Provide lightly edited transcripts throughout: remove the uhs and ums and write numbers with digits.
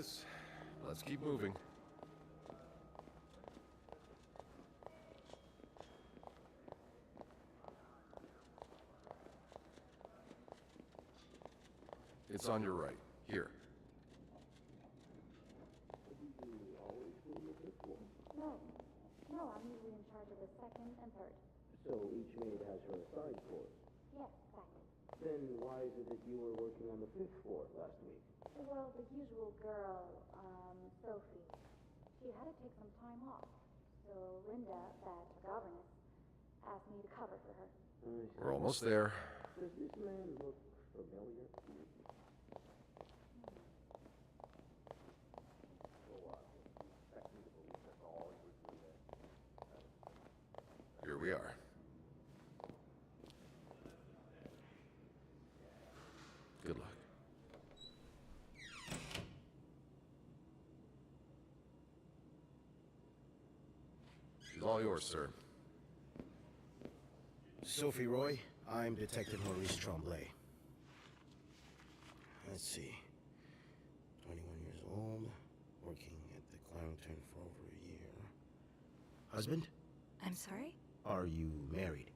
guys. Let's keep moving. It's on your right. Here. No, I'm usually in charge of the second and third. So each maid has her assigned course? Yes, exactly. Then why is it that you were working on the 5th floor last week? Well, the usual girl, Sophie, she had to take some time off. So Linda, that governess, asked me to cover for her. We're almost there. Does this man look familiar? Here we are. Good luck. She's all yours, sir. Sophie Roy, I'm Detective Maurice Tremblay. Let's see. 21 years old, working at the Clarendon for over a year. Husband? I'm sorry? Are you married?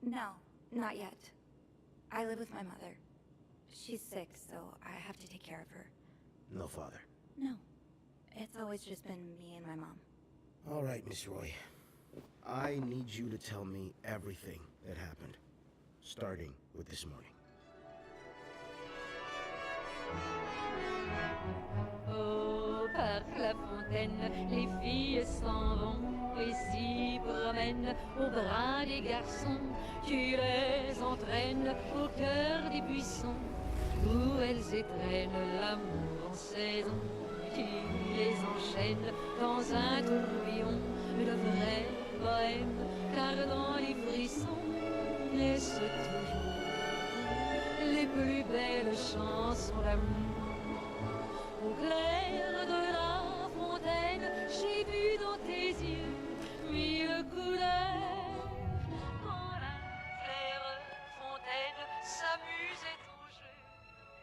No, not yet. I live with my mother. She's sick, so I have to take care of her. No father? No. It's always just been me and my mom. All right, Miss Roy. I need you to tell me everything that happened, starting with this morning. Au parc La Fontaine, les filles s'en vont et s'y promènent au bras des garçons. Tu les entraînes au cœur des buissons où elles étrennent l'amour en saison. Tu les enchaînes dans un tourbillon de vrai bohème, car dans les frissons naissent toujours les plus belles chansons d'amour. Au clair de la fontaine, j'ai vu dans tes yeux mille couleurs. Quand la claire fontaine s'amusait au jeu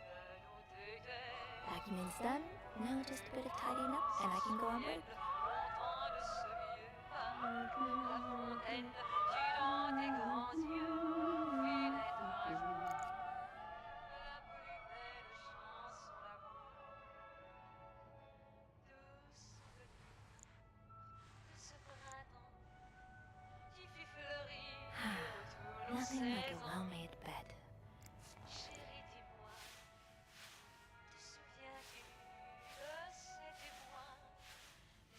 de nos deux cœurs. Vacuuming's done. Now just a bit of tidying up and I can go on break. Longtemps de ce vieux parc, la fontaine, tu dans tes grands yeux, filait un jour la plus belle chanson d'amour. Douce souvenir de ce printemps qui fit fleurir tous nos Nothing like a 16 ans. well-made bed. Chérie, dis-moi, te souviens-tu de cet émoi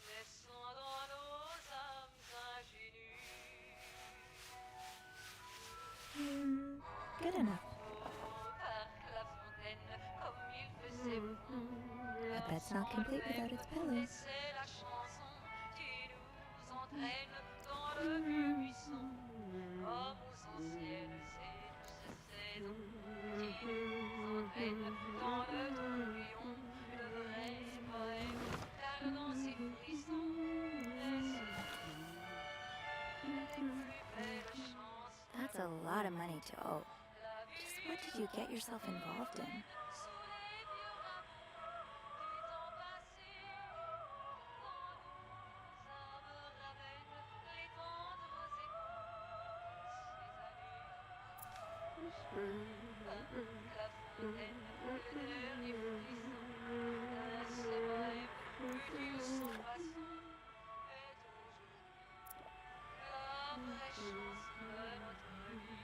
naissant dans nos âmes ingénues? Good enough. Au parc La Fontaine, comme il faisait bon. A bed's not complete without its pillow. Et c'est la chanson qui nous entraîne dans le vieux buisson, comme aux anciennes et douces saisons, qui nous entraîne dans le tourbillon de vrai poème, car dans ces frissons naissent les plus belles chansons. That's a lot of money to owe. Just what did you get yourself involved in? Sous les vieux rameaux du temps passé, quand nos âmes ramènent les tendres échos de ces années. La fontaine, le dernier frisson d'un ce bohème plus dur sans façon est aujourd'hui la vraie chanson de notre vie.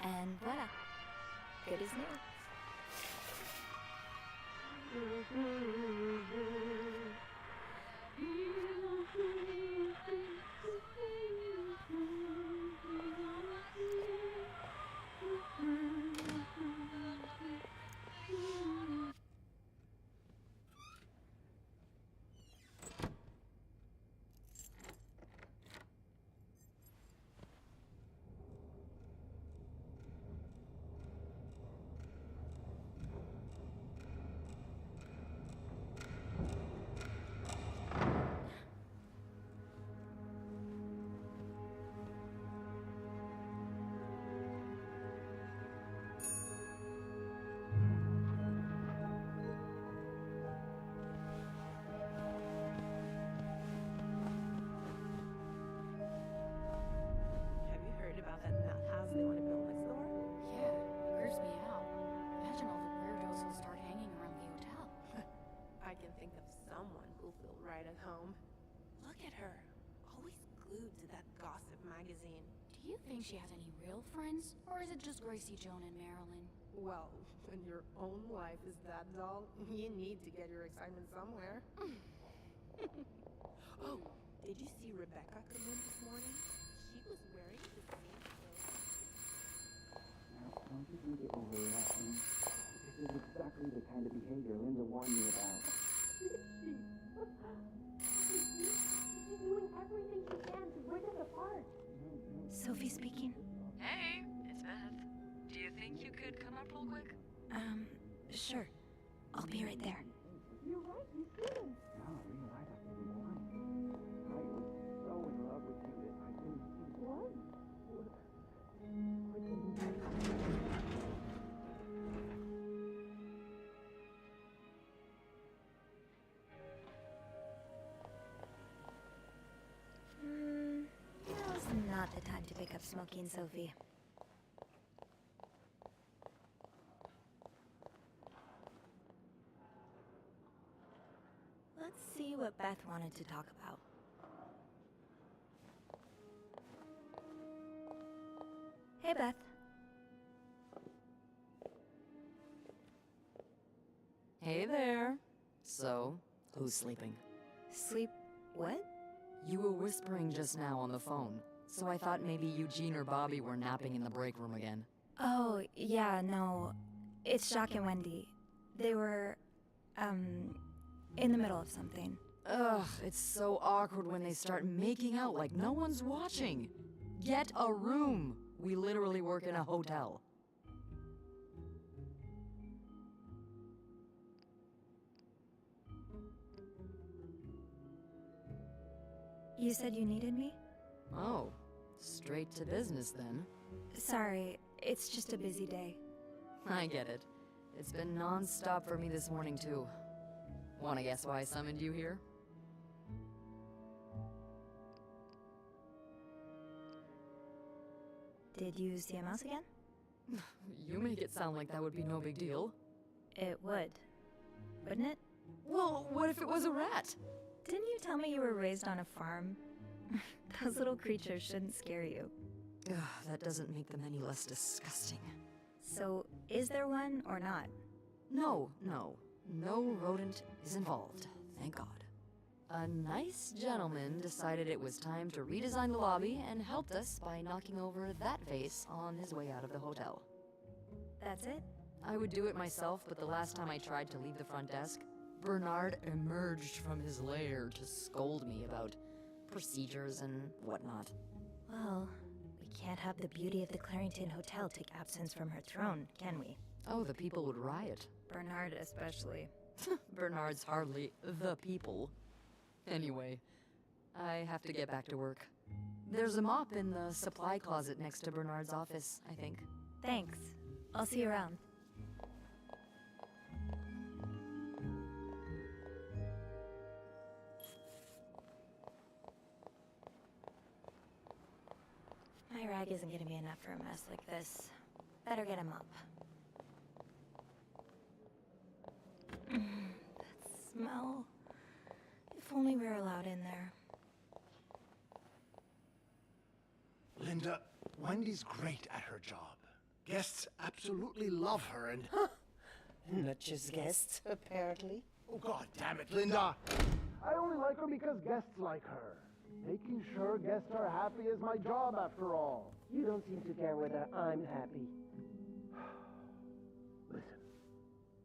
And voila. Good as new. right at home. Look at her, always glued to that gossip magazine. Do you think she has any real friends? Or is it just Gracie, Joan, and Marilyn? Well, when your own life is that dull, you need to get your excitement somewhere. Oh, did you see Rebecca come in this morning? She was wearing the same clothes. Now, don't you think it overreacting? This is exactly the kind of behavior Linda warned me about. She's doing everything she can to rip us apart. Sophie speaking. Hey, it's Beth. Do you think you could come up real quick? Sure. I'll be right there. You're right, you shouldn't. No, you know, I'd have to be blind. I was so in love with you that I didn't think... What? Now's not the time to pick up smoking, Sophie. Let's see what Beth wanted to talk about. Hey, Beth. Hey there. So, who's sleeping? Sleep what? You were whispering just now on the phone, so I thought maybe Eugene or Bobby were napping in the break room again. Oh, yeah, no. It's Jacques and Wendy. They were, in the middle of something. Ugh, it's so awkward when they start making out like no one's watching. Get a room. We literally work in a hotel. You said you needed me? Oh, straight to business then. Sorry, it's just a busy day. I get it. It's been non-stop for me this morning too. Wanna guess why I summoned you here? Did you see a mouse again? You make it sound like that would be no big deal. It would. Wouldn't it? Well, what if it was a rat? Didn't you tell me you were raised on a farm? Those little creatures shouldn't scare you. Ugh, that doesn't make them any less disgusting. So, is there one or not? No. No rodent is involved, thank God. A nice gentleman decided it was time to redesign the lobby and helped us by knocking over that vase on his way out of the hotel. That's it? I would do it myself, but the last time I tried to leave the front desk, Bernard emerged from his lair to scold me about procedures and whatnot. Well, we can't have the beauty of the Clarington Hotel take absence from her throne, can we? Oh, the people would riot. Bernard especially. Bernard's hardly the people. Anyway, I have to get back to work. There's a mop in the supply closet next to Bernard's office, I think. Thanks. I'll see you around. My rag isn't gonna be enough for a mess like this. Better get him up. That smell. If only we were allowed in there. Linda, Wendy's great at her job. Guests absolutely love her and... Not just guests, apparently. Oh, God damn it, Linda! I only like her because guests like her. Making sure guests are happy is my job, after all. You don't seem to care whether I'm happy. Listen,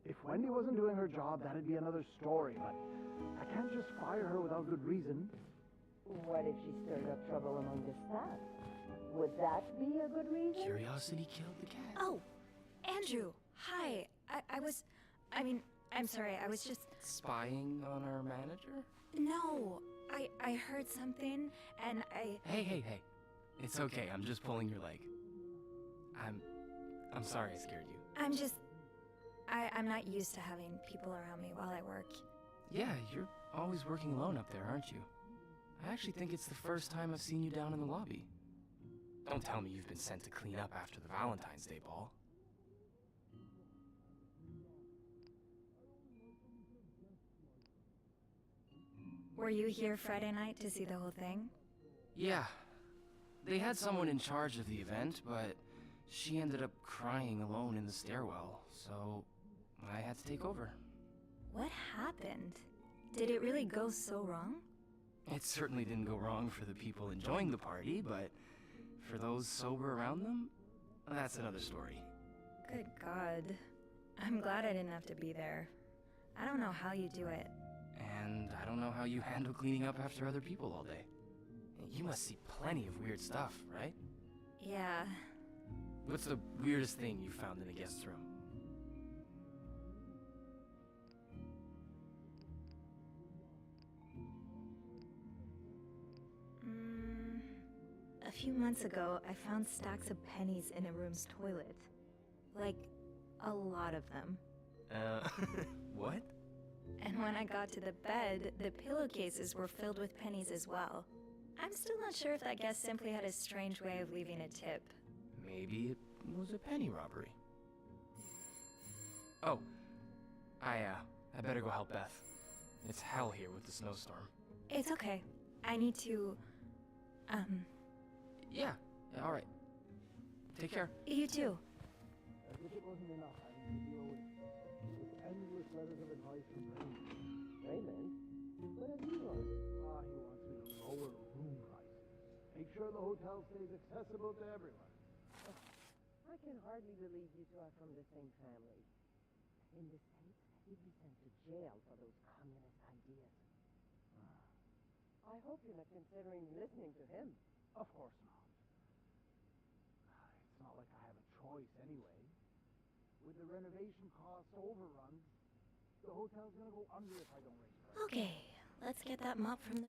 if Wendy wasn't doing her job, that'd be another story, but I can't just fire her without good reason. What if she stirred up trouble among the staff? Would that be a good reason? Curiosity killed the cat. Oh, Andrew. Hi. I'm sorry, I was just... Spying on our manager? No, I heard something, and I... Hey. It's okay, I'm just pulling your leg. I'm sorry I scared you. I'm not used to having people around me while I work. Yeah, you're always working alone up there, aren't you? I actually think it's the first time I've seen you down in the lobby. Don't tell me you've been sent to clean up after the Valentine's Day ball. Were you here Friday night to see the whole thing? Yeah. They had someone in charge of the event, but she ended up crying alone in the stairwell, so I had to take over. What happened? Did it really go so wrong? It certainly didn't go wrong for the people enjoying the party, but for those sober around them, that's another story. Good God. I'm glad I didn't have to be there. I don't know how you do it. And I don't know how you handle cleaning up after other people all day. You must see plenty of weird stuff, right? Yeah. What's the weirdest thing you found in a guest room? A few months ago, I found stacks of pennies in a room's toilet. Like, a lot of them. What? And when I got to the bed, the pillowcases were filled with pennies as well. I'm still not sure if that guest simply had a strange way of leaving a tip. Maybe it was a penny robbery. Oh, I better go help Beth. It's hell here with the snowstorm. It's okay. I need to, Yeah, all right. Take care. You too. As if it wasn't enough having to deal with endless letters of advice from Raymond. Raymond? What have you done? He wants me to lower room prices. Make sure the hotel stays accessible to everyone. I can hardly believe you two are from the same family. In the States, you'd be sent to jail for those communist ideas. I hope you're not considering listening to him. Of course not. It's not like I have a choice anyway. With the renovation costs overrun, the hotel's gonna go under if I don't raise prices. Okay, let's get that mop from the...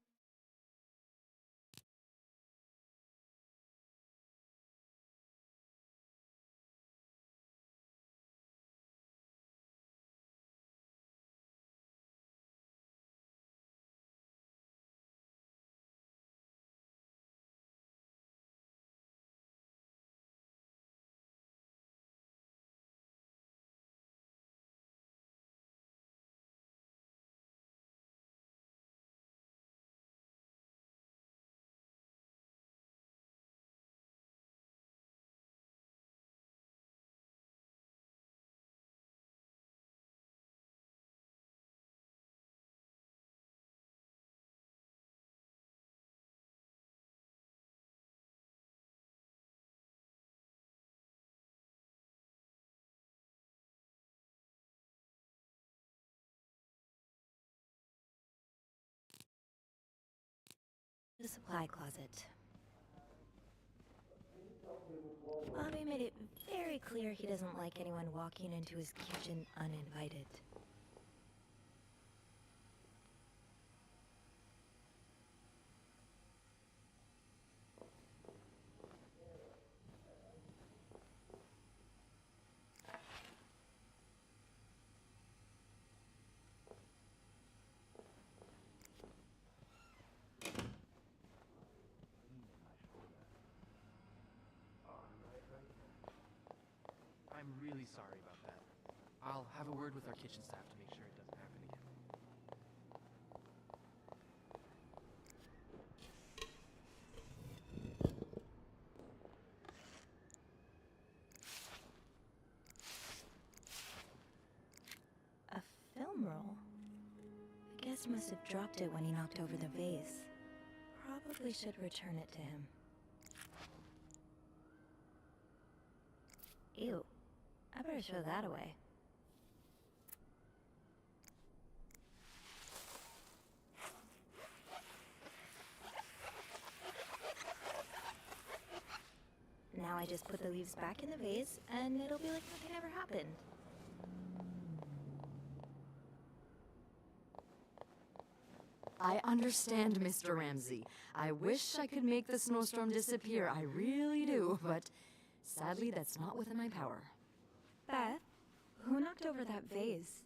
The supply closet. Bobby made it very clear he doesn't like anyone walking into his kitchen uninvited. I'm really sorry about that. I'll have a word with our kitchen staff to make sure it doesn't happen again. A film roll? The guest must have dropped it when he knocked over the vase. Probably should return it to him. Ew. I better throw that away. Now I just put the leaves back in the vase, and it'll be like nothing ever happened. I understand, Mr. Ramsey. I wish I could make the snowstorm disappear. I really do, but sadly that's not within my power. Beth, who knocked over that vase?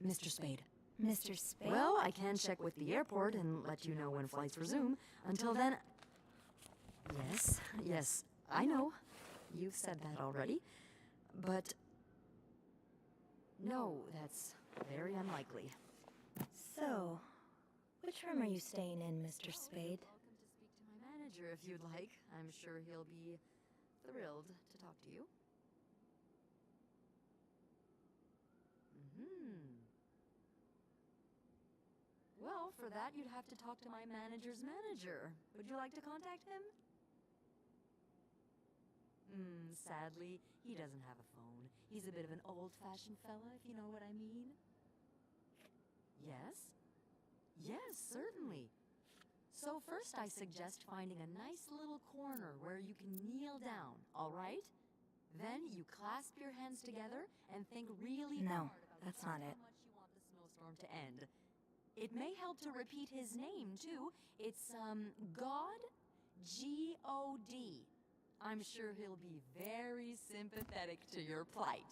Mr. Spade. Mr. Spade? Well, I can check with the airport and let you know when flights resume. Until then... Yes, I know. You've said that already. But... no, that's very unlikely. So, Which room are you staying in, Mr. Spade? Welcome to speak to my manager if you'd like. I'm sure he'll be thrilled to talk to you. Well, for that, you'd have to talk to my manager's manager. Would you like to contact him? Sadly, he doesn't have a phone. He's a bit of an old-fashioned fella, if you know what I mean. Yes? Yes, certainly. So first I suggest finding a nice little corner where you can kneel down, all right? Then you clasp your hands together and think really No, hard about that's just not how it. much you want the snowstorm to end. It may help to repeat his name, too. It's, God, G-O-D. I'm sure he'll be very sympathetic to your plight.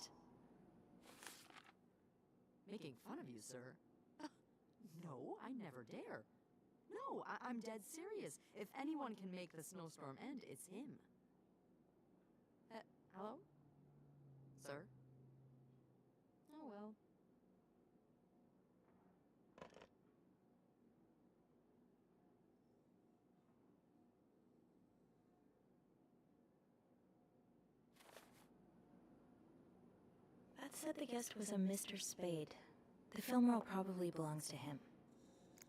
Making fun of you, sir. No, I never dare. No, I'm dead serious. If anyone can make the snowstorm end, it's him. Hello? Sir? Oh, well. That said the guest was a Mr. Spade. The film roll probably belongs to him.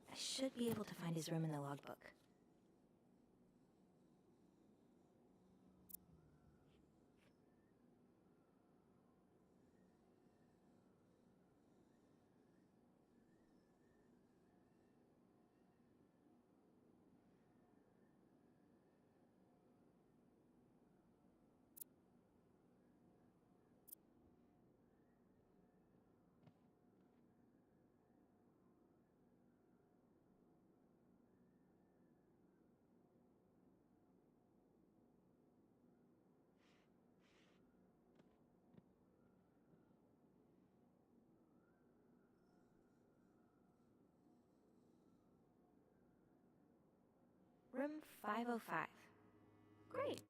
I should be able to find his room in the logbook. Room 505. Great.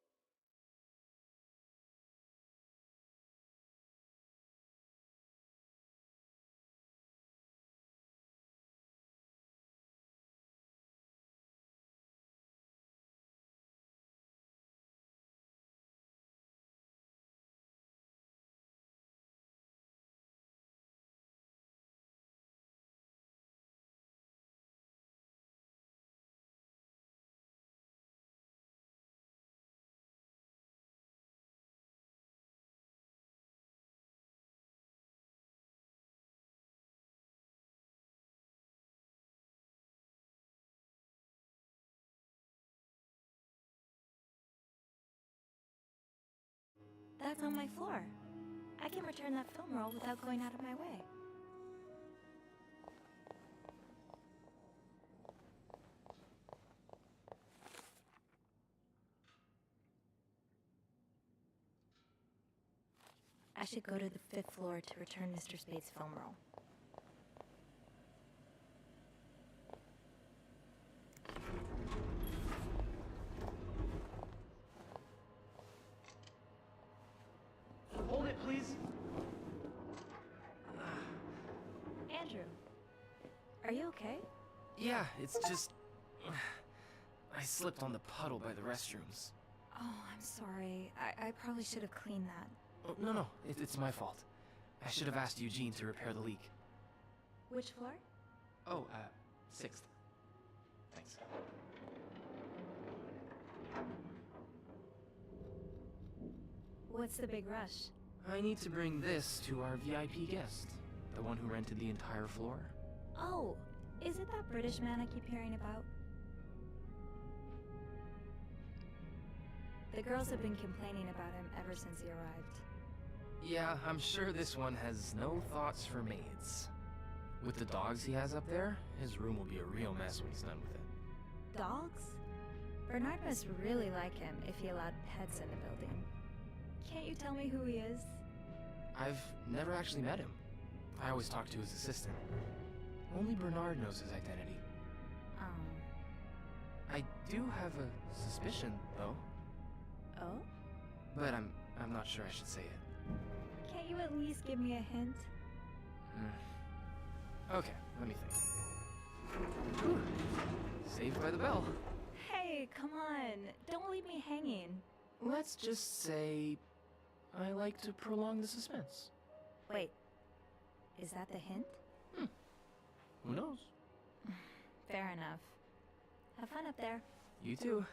That's on my floor. I can return that film roll without going out of my way. I should go to the 5th floor to return Mr. Spade's film roll. Hold it, please. Andrew, are you okay? Yeah, it's just... I slipped on the puddle by the restrooms. Oh, I'm sorry. I probably should have cleaned that. Oh, no, it's my fault. I should have asked Eugene to repair the leak. Which floor? Oh, 6th. Thanks. What's the big rush? I need to bring this to our VIP guest. The one who rented the entire floor. Oh, is it that British man I keep hearing about? The girls have been complaining about him ever since he arrived. Yeah, I'm sure this one has no thoughts for maids. With the dogs he has up there, his room will be a real mess when he's done with it. Dogs? Bernard must really like him if he allowed pets in the building. Can't you tell me who he is? I've never actually met him. I always talk to his assistant. Only Bernard knows his identity. I do have a suspicion, though. Oh? But I'm not sure I should say it. Can't you at least give me a hint? Okay, let me think. Whew. Saved by the bell. Hey, come on. Don't leave me hanging. Let's just say I like to prolong the suspense. Wait, is that the hint? Who knows? Fair enough. Have fun up there. You too.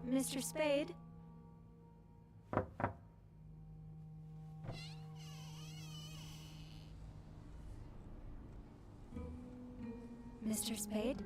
Mr. Spade? Mr. Spade?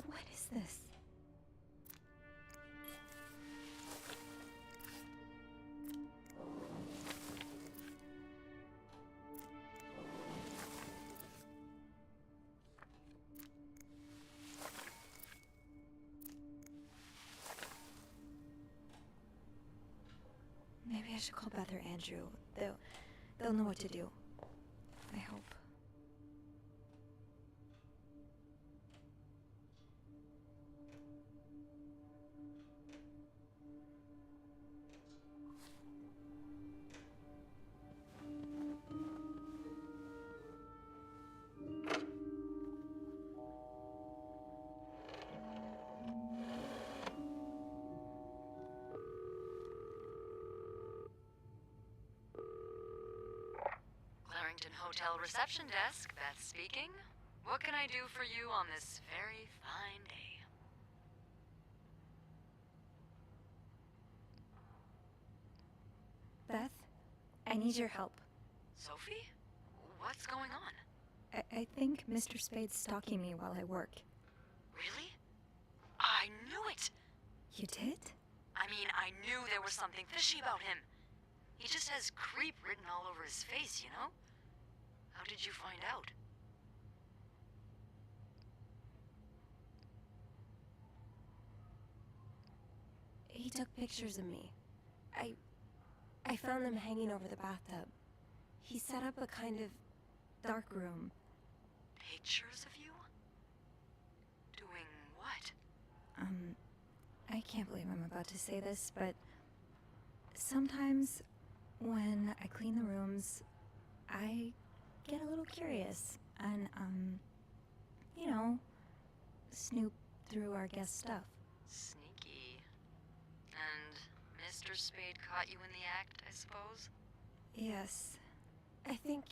What is this? Maybe I should call Beth or Andrew. They'll know what to do. I hope. Clarington Hotel reception desk, Beth speaking. What can I do for you on this very fine day? Beth, I need your help. Sophie? What's going on? I think Mr. Spade's stalking me while I work. Really? I knew it! You did? I mean, I knew there was something fishy about him. He just has creep written all over his face, you know? How did you find out? He took pictures of me. I found them hanging over the bathtub. He set up a kind of dark room. Pictures of you? Doing what? I can't believe I'm about to say this, but sometimes when I clean the rooms, I get a little curious and, you know, snoop through our guest stuff. Sneaky. And Mr. Spade caught you in the act, I suppose? Yes. I think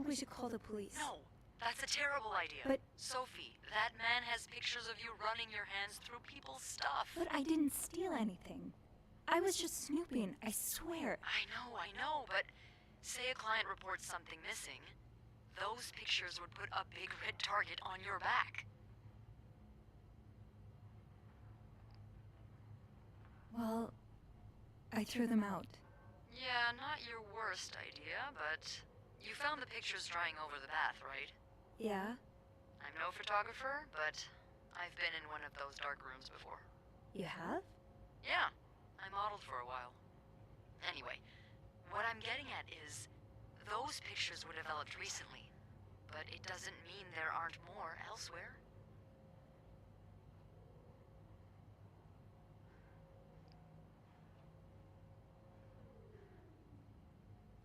we should call the police. No, that's a terrible idea. But Sophie, that man has pictures of you running your hands through people's stuff. But I didn't steal anything. I was just snooping, I swear. I know, but say a client reports something missing, those pictures would put a big red target on your back. Well, I threw them out. Yeah, not your worst idea, but you found the pictures drying over the bath, right? Yeah? I'm no photographer, but I've been in one of those dark rooms before. You have? Yeah, I modeled for a while. Anyway, what I'm getting at is, those pictures were developed recently, but it doesn't mean there aren't more elsewhere.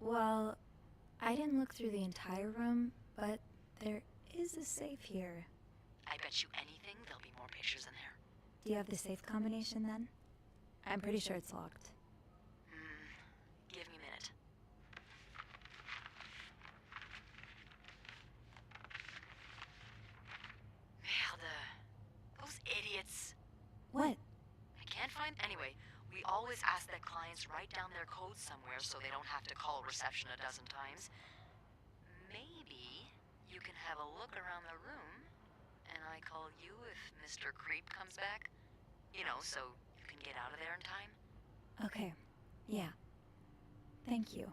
Well, I didn't look through the entire room, but there is a safe here. I bet you anything there'll be more pictures in there. Do you have the safe combination then? I'm pretty sure it's locked. Give me a minute. Those idiots. What? I can't find. Anyway, we always ask that clients write down their codes somewhere so they don't have to call reception a dozen times. Maybe you can have a look around the room, and I call you if Mr. Creep comes back. You know, so you can get out of there in time. Okay. Yeah. Thank you.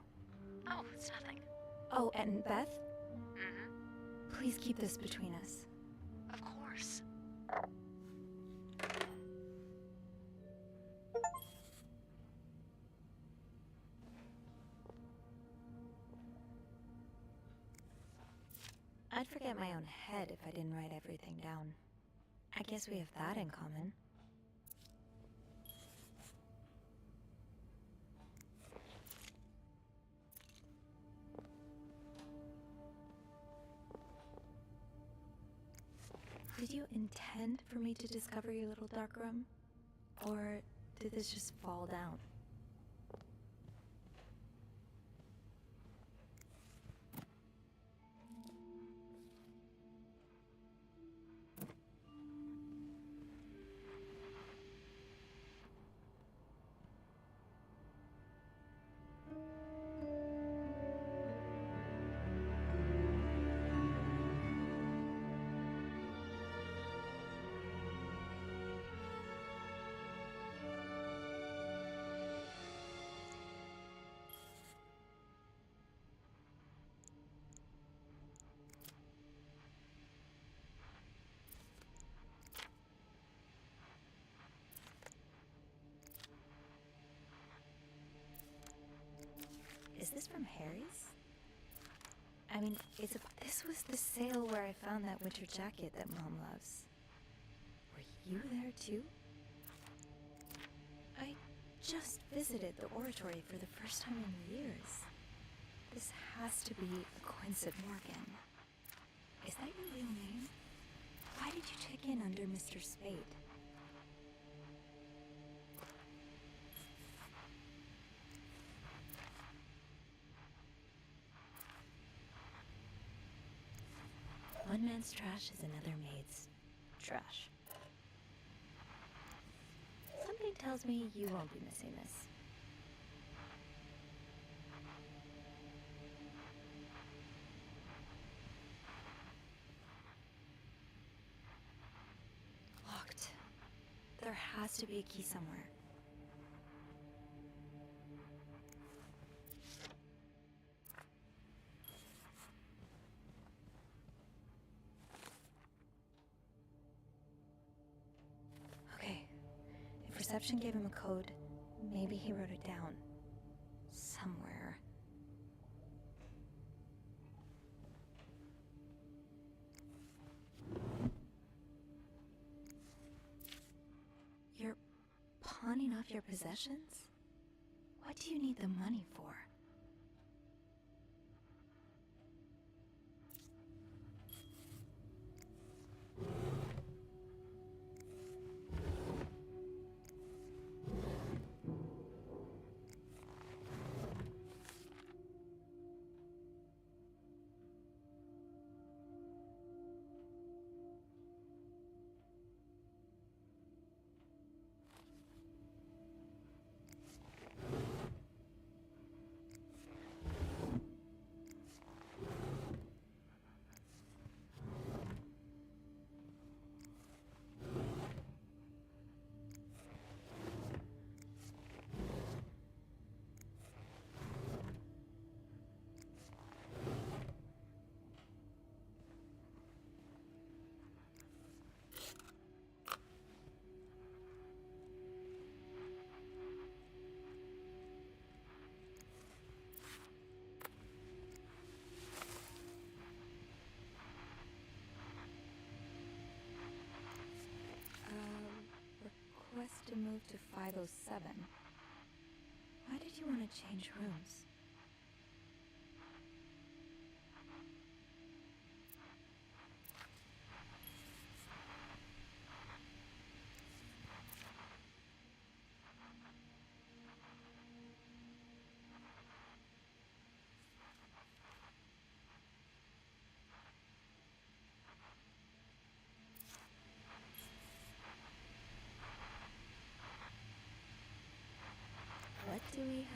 Oh, it's nothing. Oh, and Beth? Mm-hmm. Please keep this between us. Of course. I'd forget my own head if I didn't write everything down. I guess we have that in common. Did you intend for me to discover your little dark room? Or did this just fall down? Is this from Harry's? I mean, this was the sale where I found that winter jacket that Mom loves. Were you there too? I just visited the oratory for the first time in years. This has to be Quincy Morgan. Is that your real name? Why did you check in under Mr. Spade? One man's trash is another maid's trash. Something tells me you won't be missing this. Locked. There has to be a key somewhere. Reception gave him a code. Maybe he wrote it down. Somewhere. You're pawning off your possessions? What do you need the money for? Request to move to 507. Why did you want to change rooms?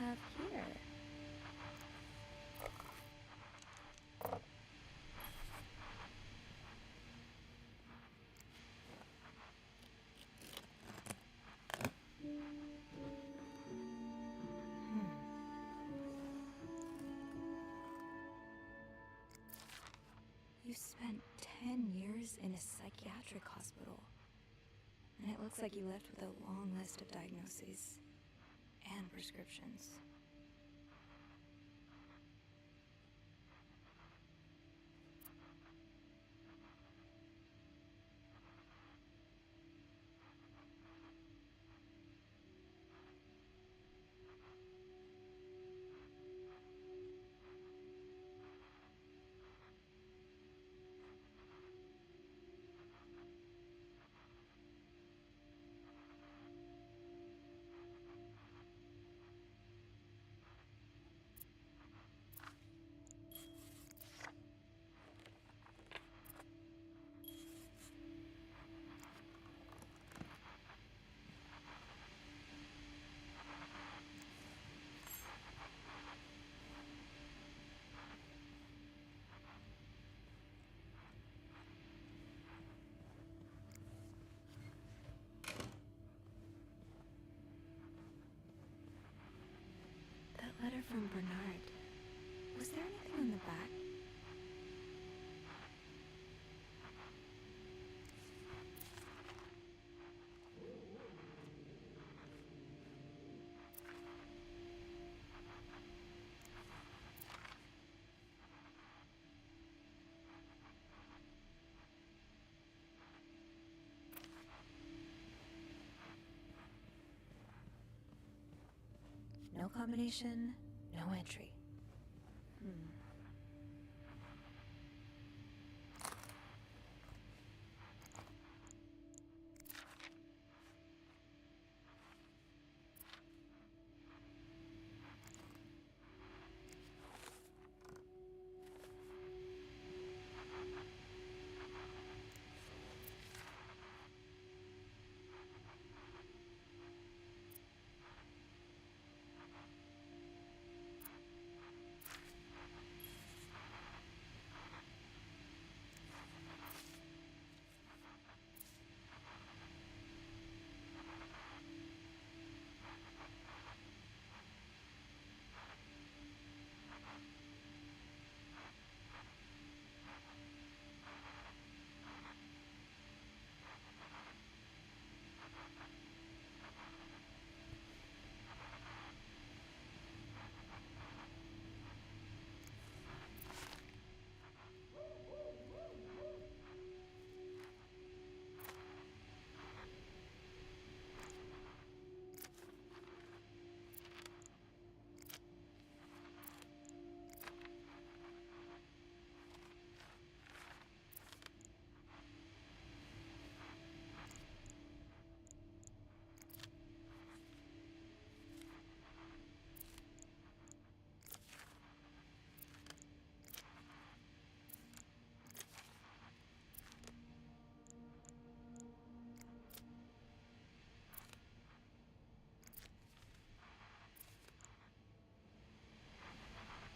have here? You spent 10 years in a psychiatric hospital. And it looks like you left with a long list of diagnoses and prescriptions. That letter from Bernard. Was there anything on the back? No combination, no entry.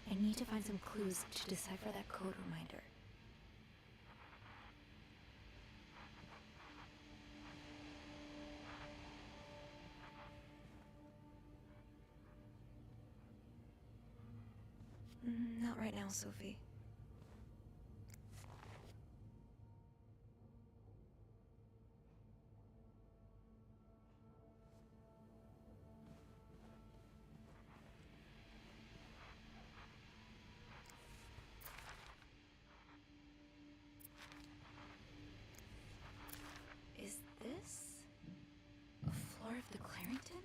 I need to find some clues to decipher that code reminder. Not right now, Sophie. Is this a floor of the Clarington?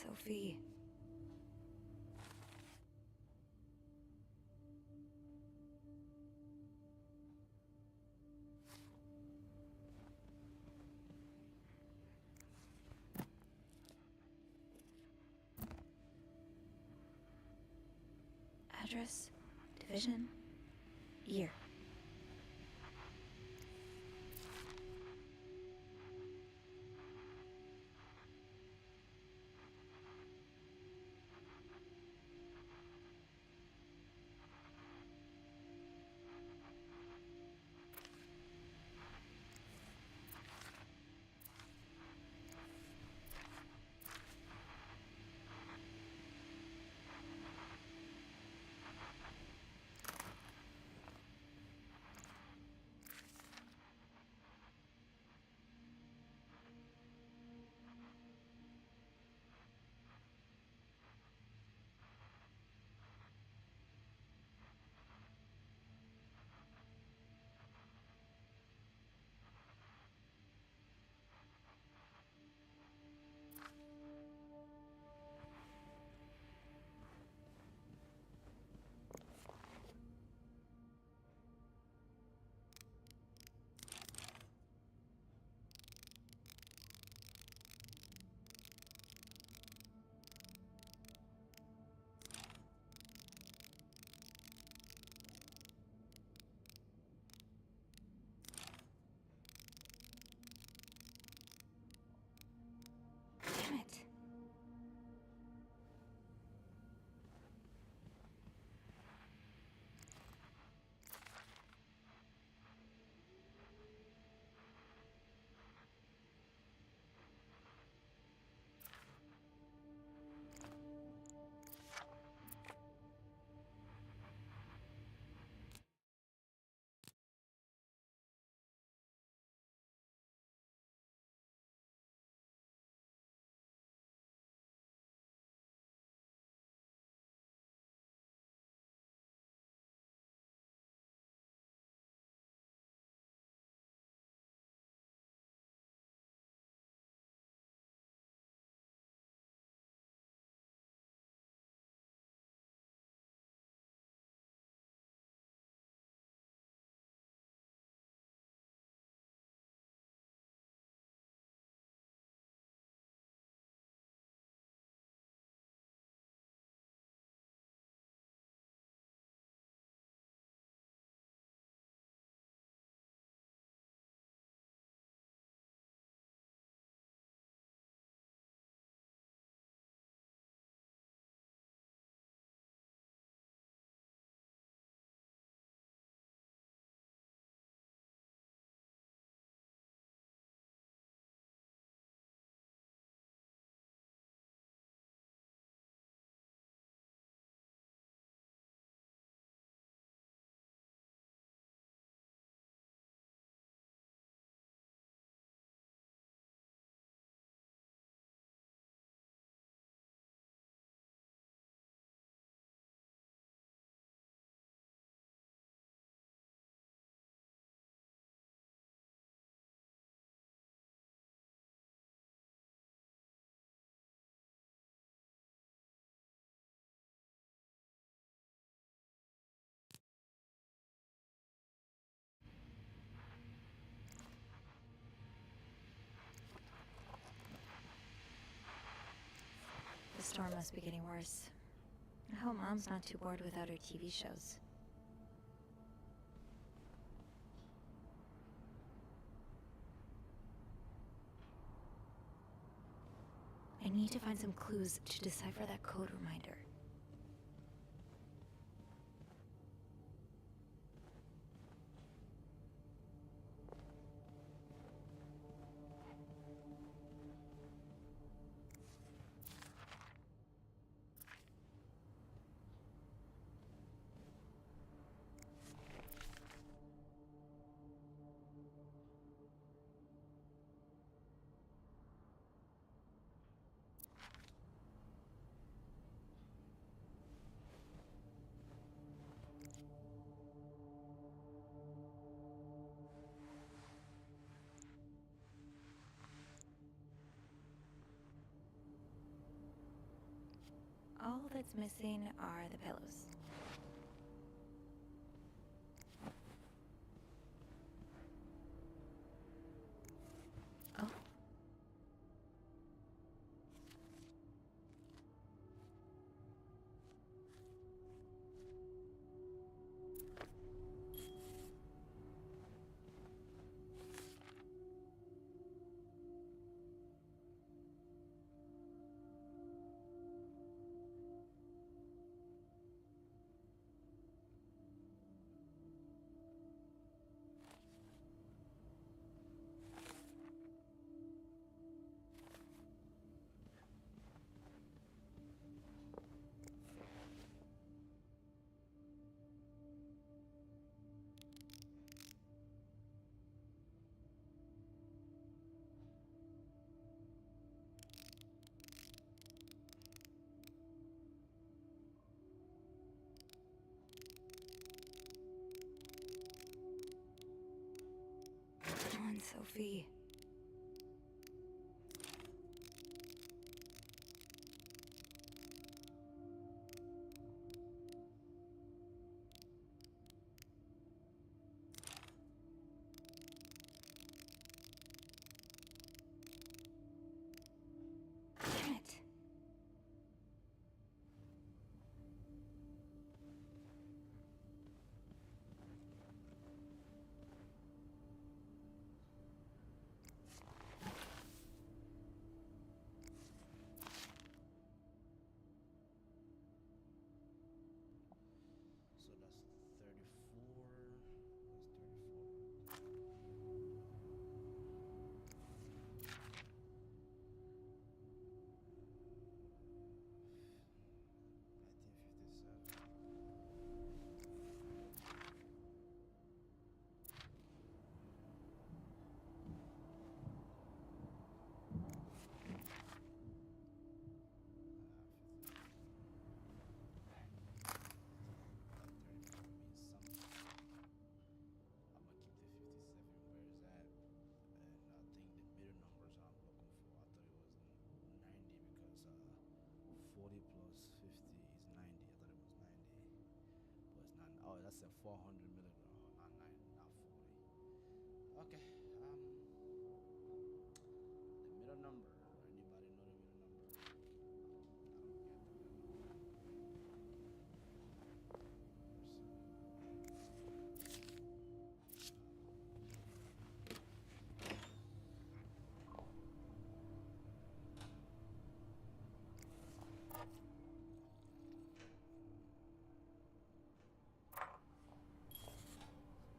Sophie. Address, division, year. Damn it. The storm must be getting worse. I hope Mom's not too bored without her TV shows. I need to find some clues to decipher that code reminder. All that's missing are the pillows. Oh. Come on, Sophie. Damn it. So that's 34. Oh, that's a 400 milligram, not 90, not 40. Okay, the middle number. Anybody know the middle number? I don't get the middle number.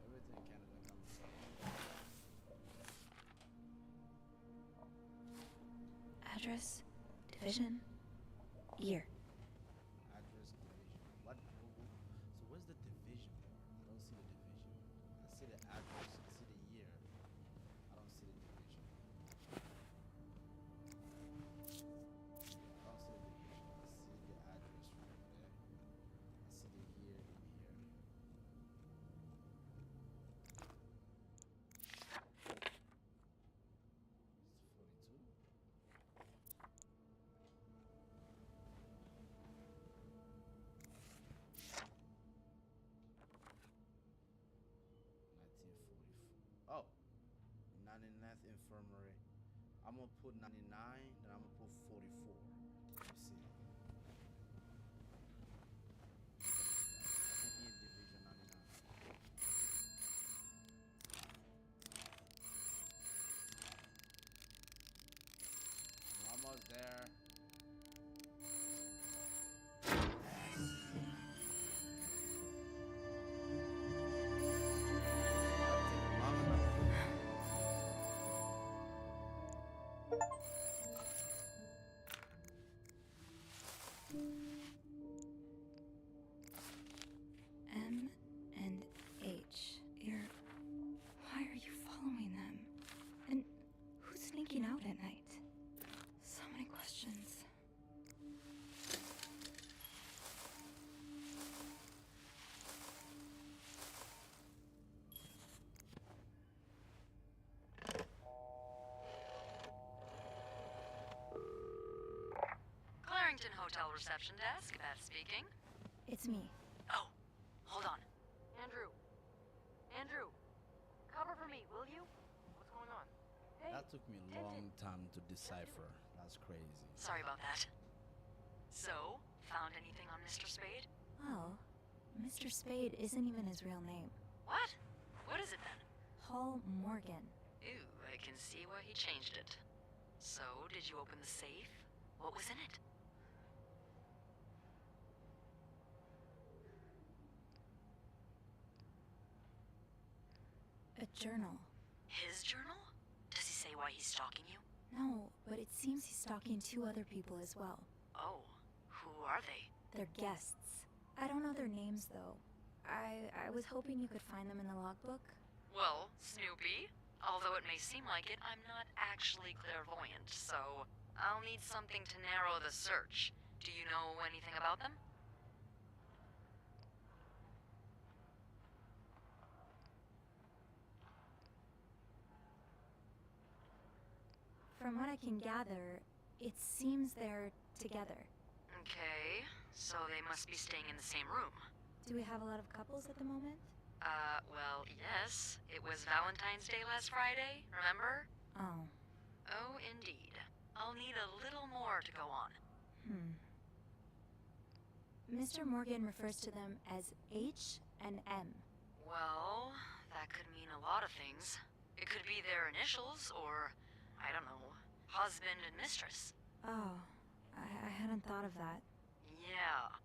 Everything in Canada comes. Address, division, year. Address, division. What? So where's the division part? I don't see the division. I see the address. I see the year. I don't see the division. I don't see the division. I see the address right there. I see the year in here. It's 42. Oh, 99th Infirmary. I'm gonna put 99, then I'm gonna put 44. Let me see. I can hear Division 99. I'm almost there. hotel reception desk. Beth speaking. It's me. Oh, hold on. Andrew. Andrew. Cover for me, will you? What's going on? Hey. That took me a long time to decipher. That's crazy. Sorry about that. So, found anything on Mr. Spade? Well, Mr. Spade isn't even his real name. What? What is it then? Paul Morgan. Ooh, I can see why he changed it. So, did you open the safe? What was in it? A journal. His journal? Does he say why he's stalking you? No, but it seems he's stalking 2 other people as well. Oh, who are they? They're guests. I don't know their names, though. I was hoping you could find them in the logbook. Well, Snoopy, although it may seem like it, I'm not actually clairvoyant, so I'll need something to narrow the search. Do you know anything about them? From what I can gather, it seems they're together. Okay, so they must be staying in the same room. Do we have a lot of couples at the moment? Well, yes. It was Valentine's Day last Friday, remember? Oh. Oh, indeed. I'll need a little more to go on. Mr. Morgan refers to them as H and M. Well, that could mean a lot of things. It could be their initials, or, I don't know, husband and mistress. Oh, I hadn't thought of that. Yeah.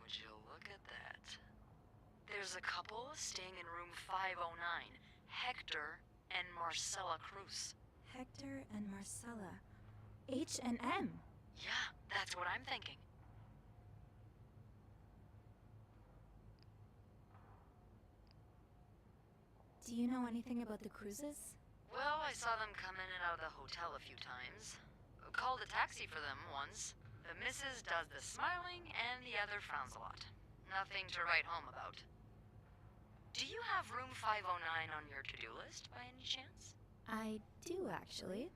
Would you look at that? There's a couple staying in room 509, Hector and Marcella Cruz. Hector and Marcella. H and M. Yeah, that's what I'm thinking. Do you know anything about the Cruzes? Well, I saw them come in and out of the hotel a few times. Called a taxi for them once. The missus does the smiling and the other frowns a lot. Nothing to write home about. Do you have room 509 on your to-do list by any chance? I do, actually.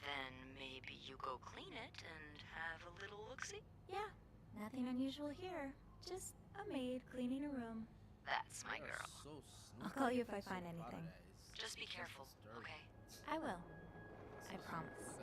Then maybe you go clean it and have a little look-see? Yeah, nothing unusual here. Just a maid cleaning a room. That's my girl. I'll call you if I find anything. Just be careful, okay? I will. I promise.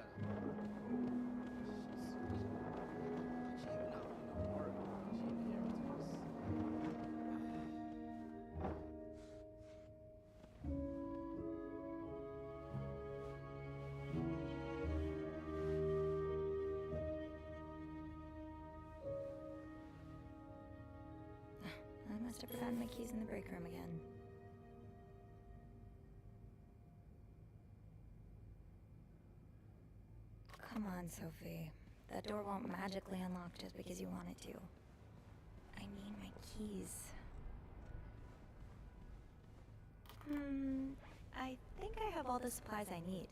I must have forgotten my keys in the break room again. Come on, Sophie. That door won't magically unlock just because you want it to. I need my keys. I think I have all the supplies I need.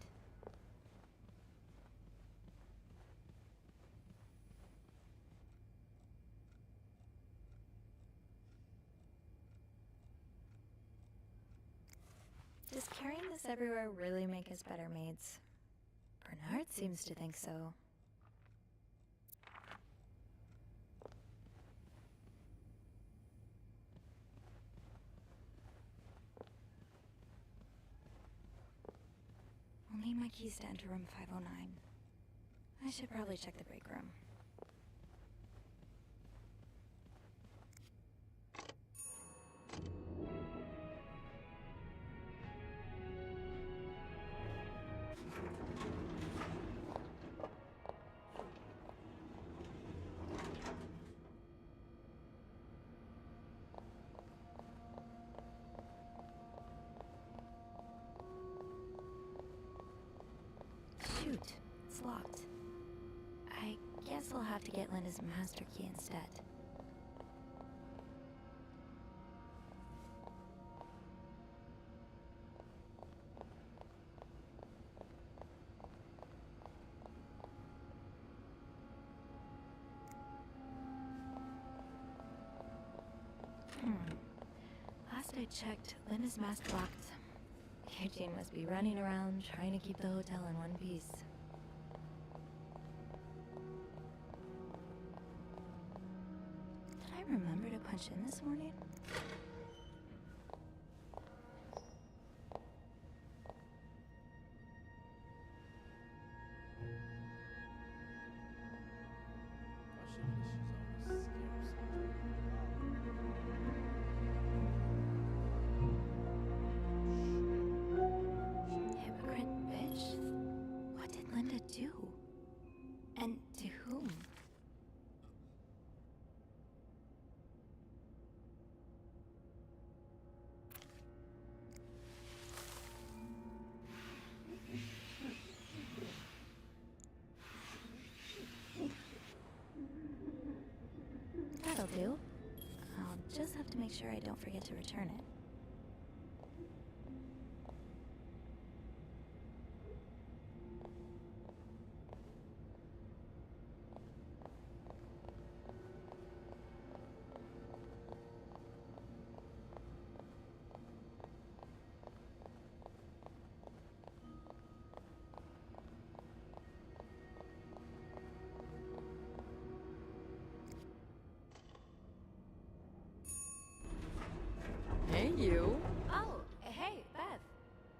Does carrying this everywhere really make us better maids? Bernard seems to think so. I'll need my keys to enter room 509. I should probably check the break room. Shoot, it's locked. I guess I'll have to get Linda's master key instead. Last I checked, Linda's mask locked. Eugene must be running around trying to keep the hotel in one piece. much in this morning? Hypocrite bitch. What did Linda do? And to whom? That'll do. I'll just have to make sure I don't forget to return it. Hey, you. Oh, hey, Beth.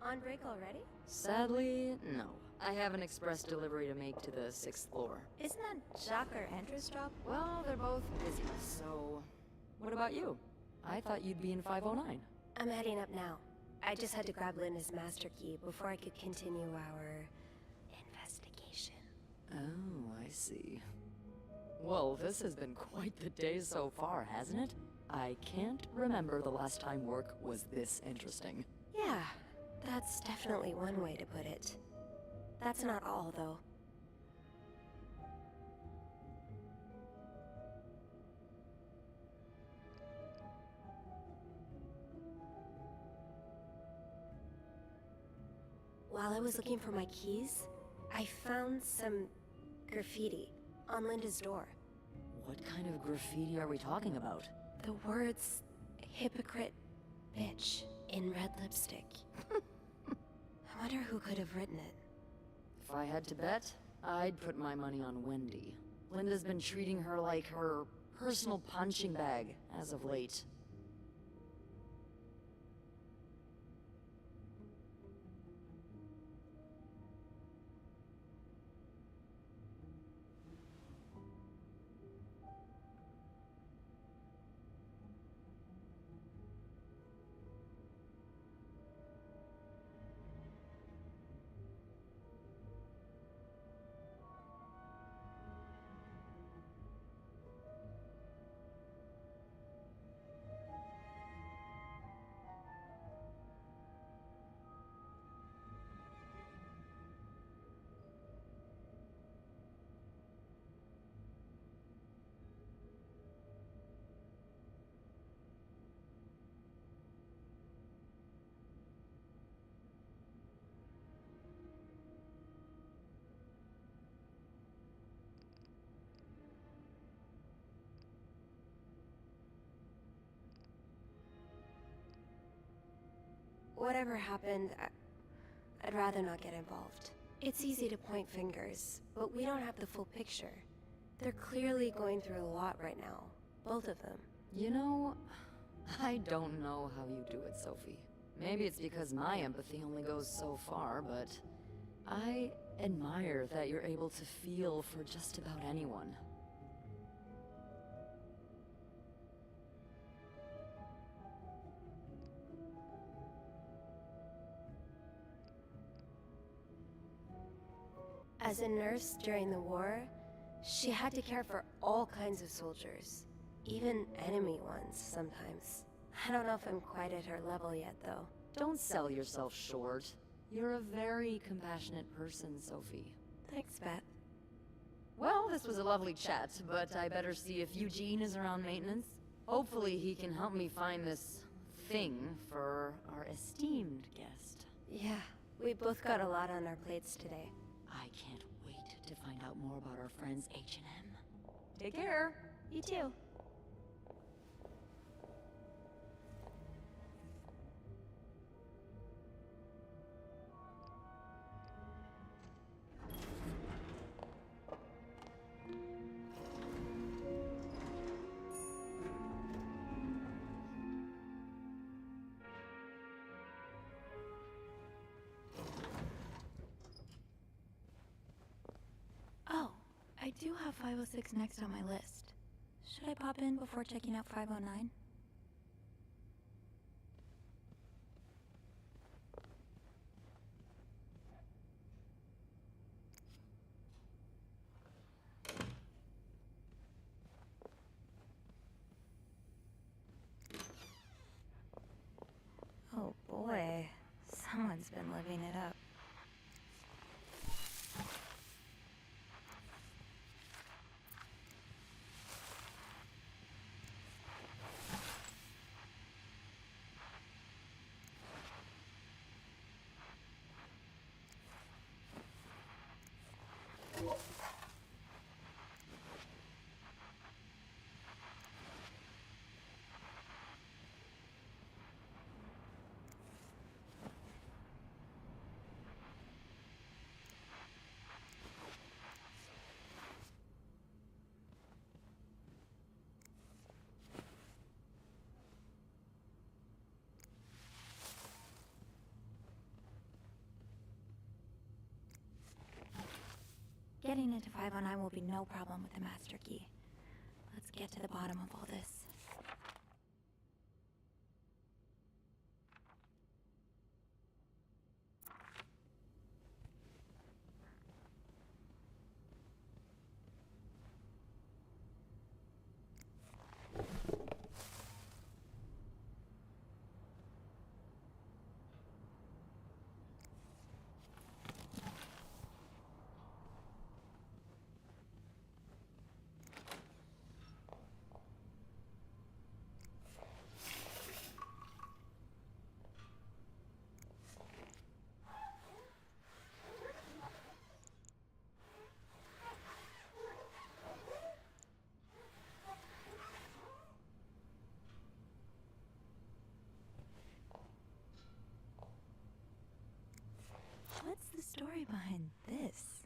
On break already? Sadly, no. I have an express delivery to make to the 6th floor. Isn't that Jacques or Andrew's job? Well, they're both busy, so... What about you? I thought you'd be in 509. I'm heading up now. I just had to grab Linda's master key before I could continue our investigation. Oh, I see. Well, this has been quite the day so far, hasn't it? I can't remember the last time work was this interesting. Yeah, that's definitely one way to put it. That's not all, though. While I was looking for my keys, I found some graffiti on Linda's door. What kind of graffiti are we talking about? The words, hypocrite bitch, in red lipstick. I wonder who could have written it. If I had to bet, I'd put my money on Wendy. Linda's been treating her like her personal punching bag as of late. Whatever happened, I'd rather not get involved. It's easy to point fingers, but we don't have the full picture. They're clearly going through a lot right now, both of them. You know, I don't know how you do it, Sophie. Maybe it's because my empathy only goes so far, but I admire that you're able to feel for just about anyone. As a nurse during the war, she had to care for all kinds of soldiers, even enemy ones sometimes. I don't know if I'm quite at her level yet, though. Don't sell yourself short. You're a very compassionate person, Sophie. Thanks, Beth. Well, this was a lovely chat, but I better see if Eugene is around maintenance. Hopefully he can help me find this thing for our esteemed guest. Yeah, we both got a lot on our plates today. I can't wait to find out more about our friends H&M. Take care. You too. do have 506 next on my list. Should I pop in before checking out 509? Oh boy, someone's been living it up. Getting into 509 will be no problem with the master key. Let's get to the bottom of all this. What's the story behind this?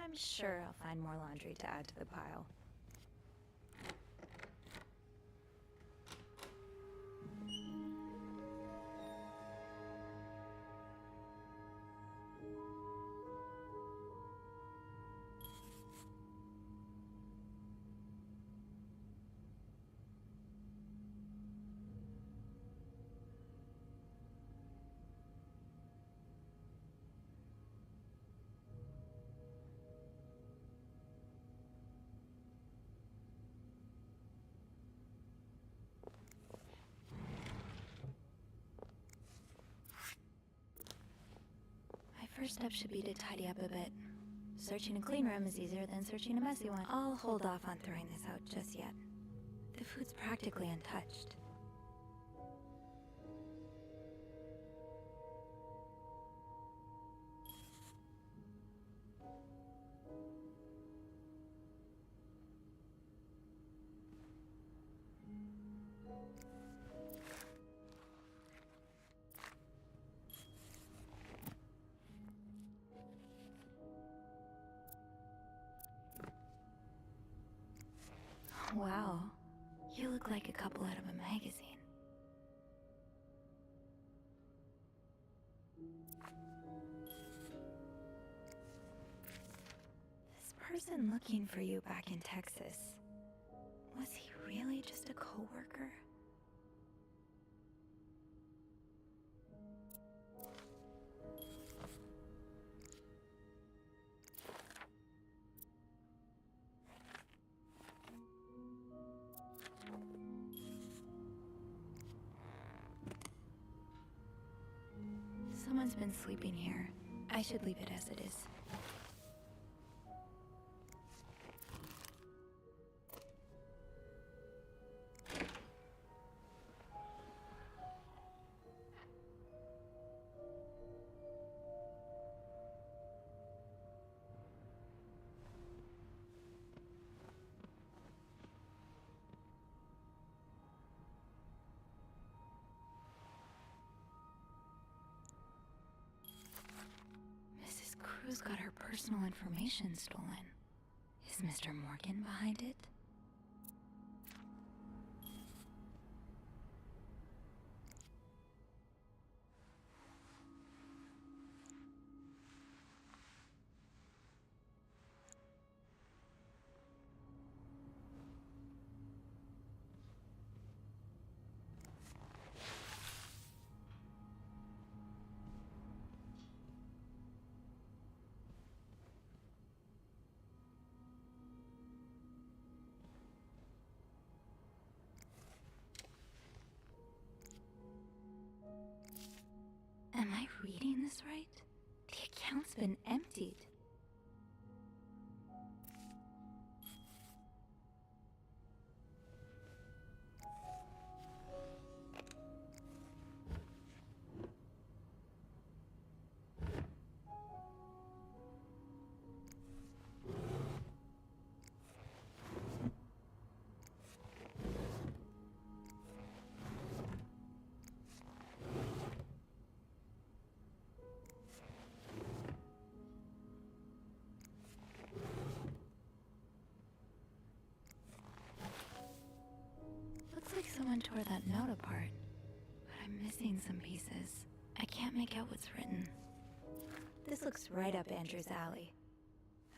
I'm sure I'll find more laundry to add to the pile. First step should be to tidy up a bit. Searching a clean room is easier than searching a messy one. I'll hold off on throwing this out just yet. The food's practically untouched. Wow, you look like a couple out of a magazine. This person looking for you back in Texas. just a coworker? Someone's been sleeping here. I should leave it as it is. Mrs. Cruz got her personal information stolen. Is Mr. Morgan behind it? Am I reading this right? The account's been emptied. Looks like someone tore that note apart, but I'm missing some pieces. I can't make out what's written. This looks right up Andrew's alley.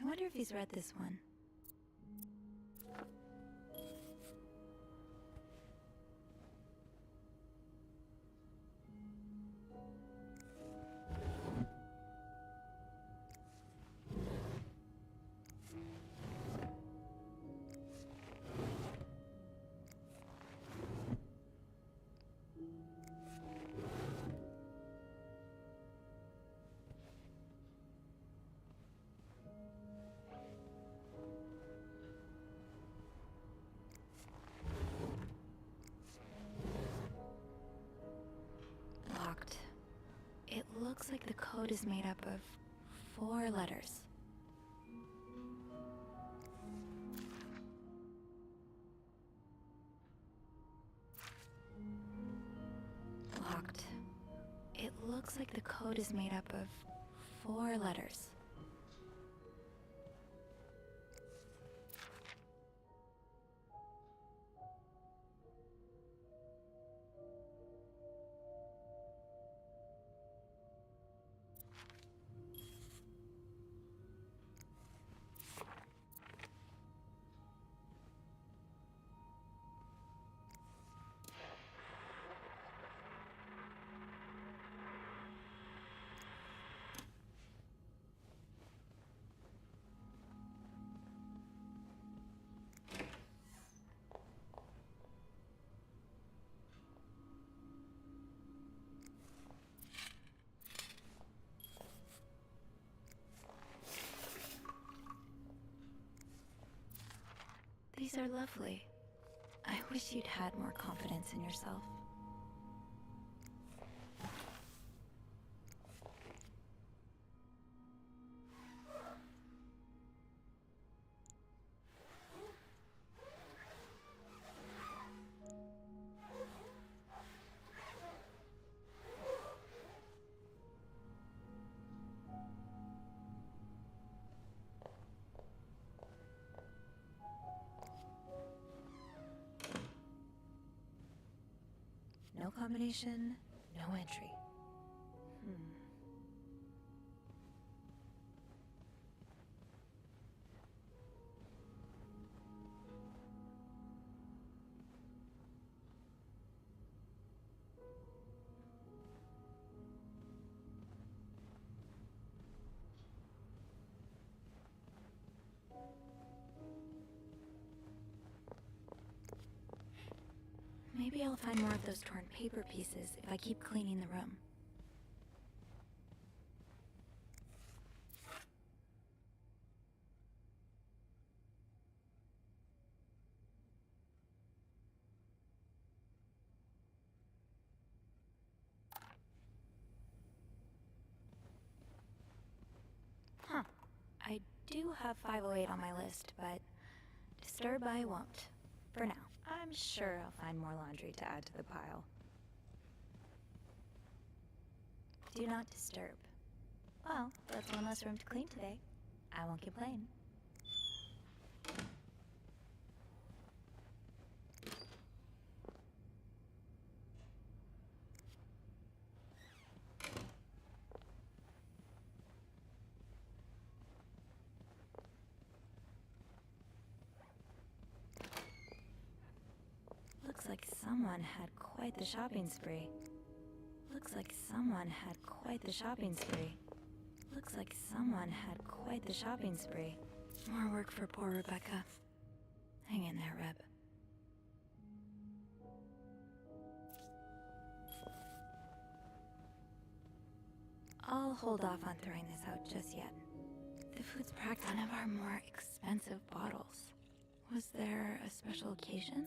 I wonder if he's read this one. Locked. It looks like the code is made up of 4 letters. Locked. It looks like the code is made up of 4 letters. These are lovely. I wish you'd had more confidence in yourself. No combination, no entry. Maybe I'll find more of those torn paper pieces if I keep cleaning the room. Huh. I do have 508 on my list, but disturb I won't. For now. I'm sure I'll find more laundry to add to the pile. Do not disturb. Well, that's one less room to clean today. I won't complain. Looks like someone had quite the shopping spree. Looks like someone had quite the shopping spree. Looks like someone had quite the shopping spree. More work for poor Rebecca. Hang in there, Reb. I'll hold off on throwing this out just yet. The food's packed one of our more expensive bottles. Was there a special occasion?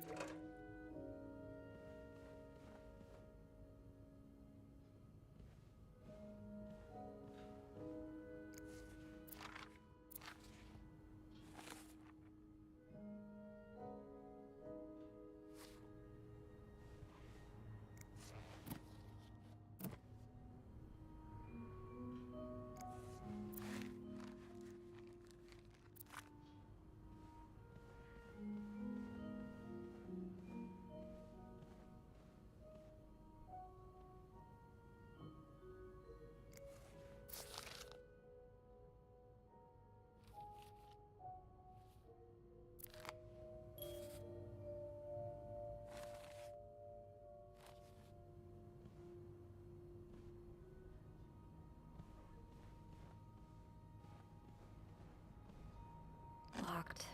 Locked.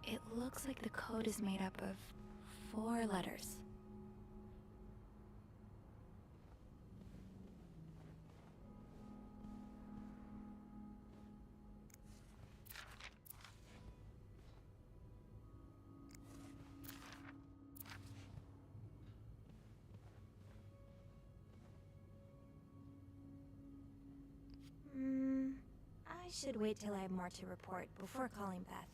It looks like the code is made up of 4 letters. I should wait till I have more to report before calling Beth.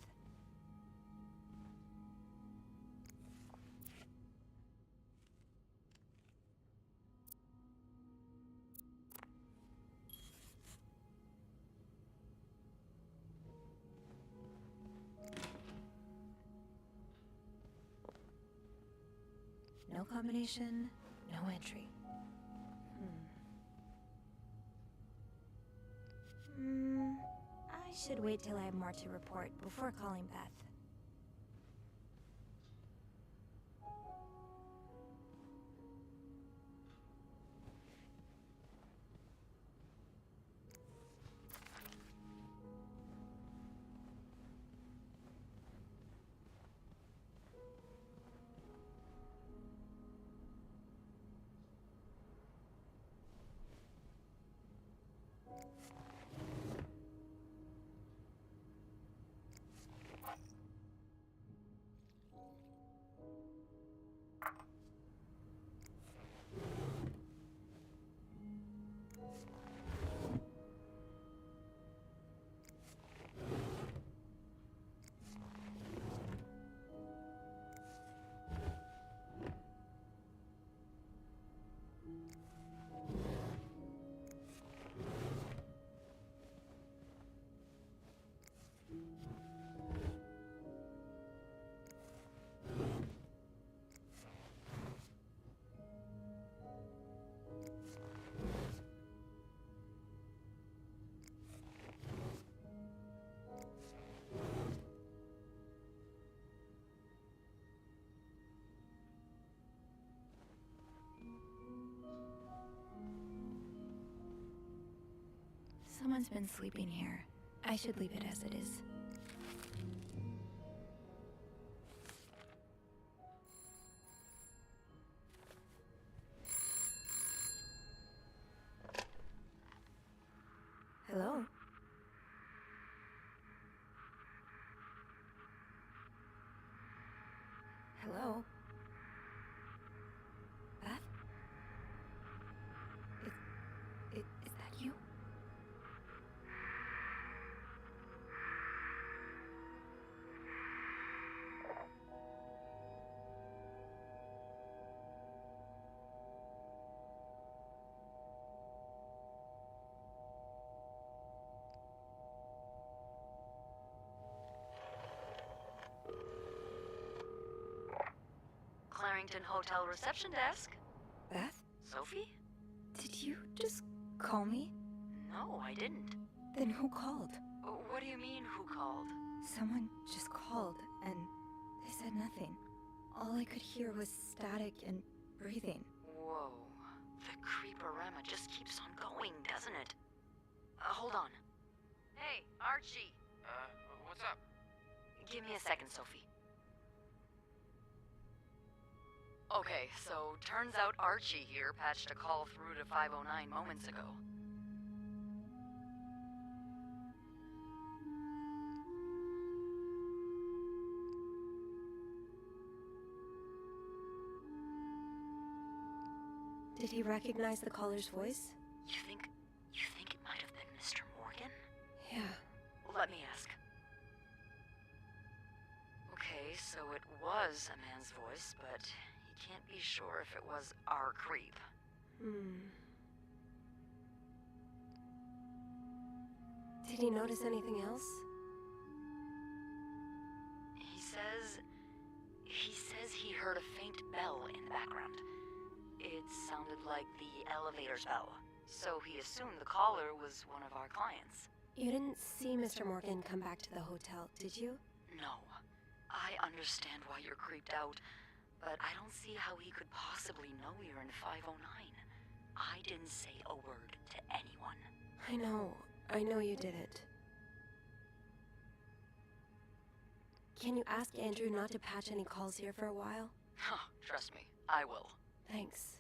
No combination, no entry. I should wait till I have more to report before calling Beth. Someone's been sleeping here. I should leave it as it is. Arrington Hotel reception desk. Beth, Sophie? did you just call me? No, I didn't. Then who called? What do you mean, who called? Someone just called, and they said nothing. All I could hear was static and breathing. Whoa. The creeporama just keeps on going, doesn't it? Hold on. Hey, Archie. What's up? Give me a second, Sophie. Okay, so turns out Archie here patched a call through to 509 moments ago. Did he recognize the caller's voice? You think it might have been Mr. Morgan? Yeah. Let me ask. Okay, so it was a man's voice, but he can't be sure if it was our creep. Did he notice anything else? He says he heard a faint bell in the background. It sounded like the elevator's bell, so he assumed the caller was one of our clients. You didn't see Mr. Morgan come back to the hotel, did you? No. I understand why you're creeped out, but I don't see how he could possibly know you're in 509. I didn't say a word to anyone. I know you didn't. Can you ask Andrew not to patch any calls here for a while? Trust me, I will. Thanks.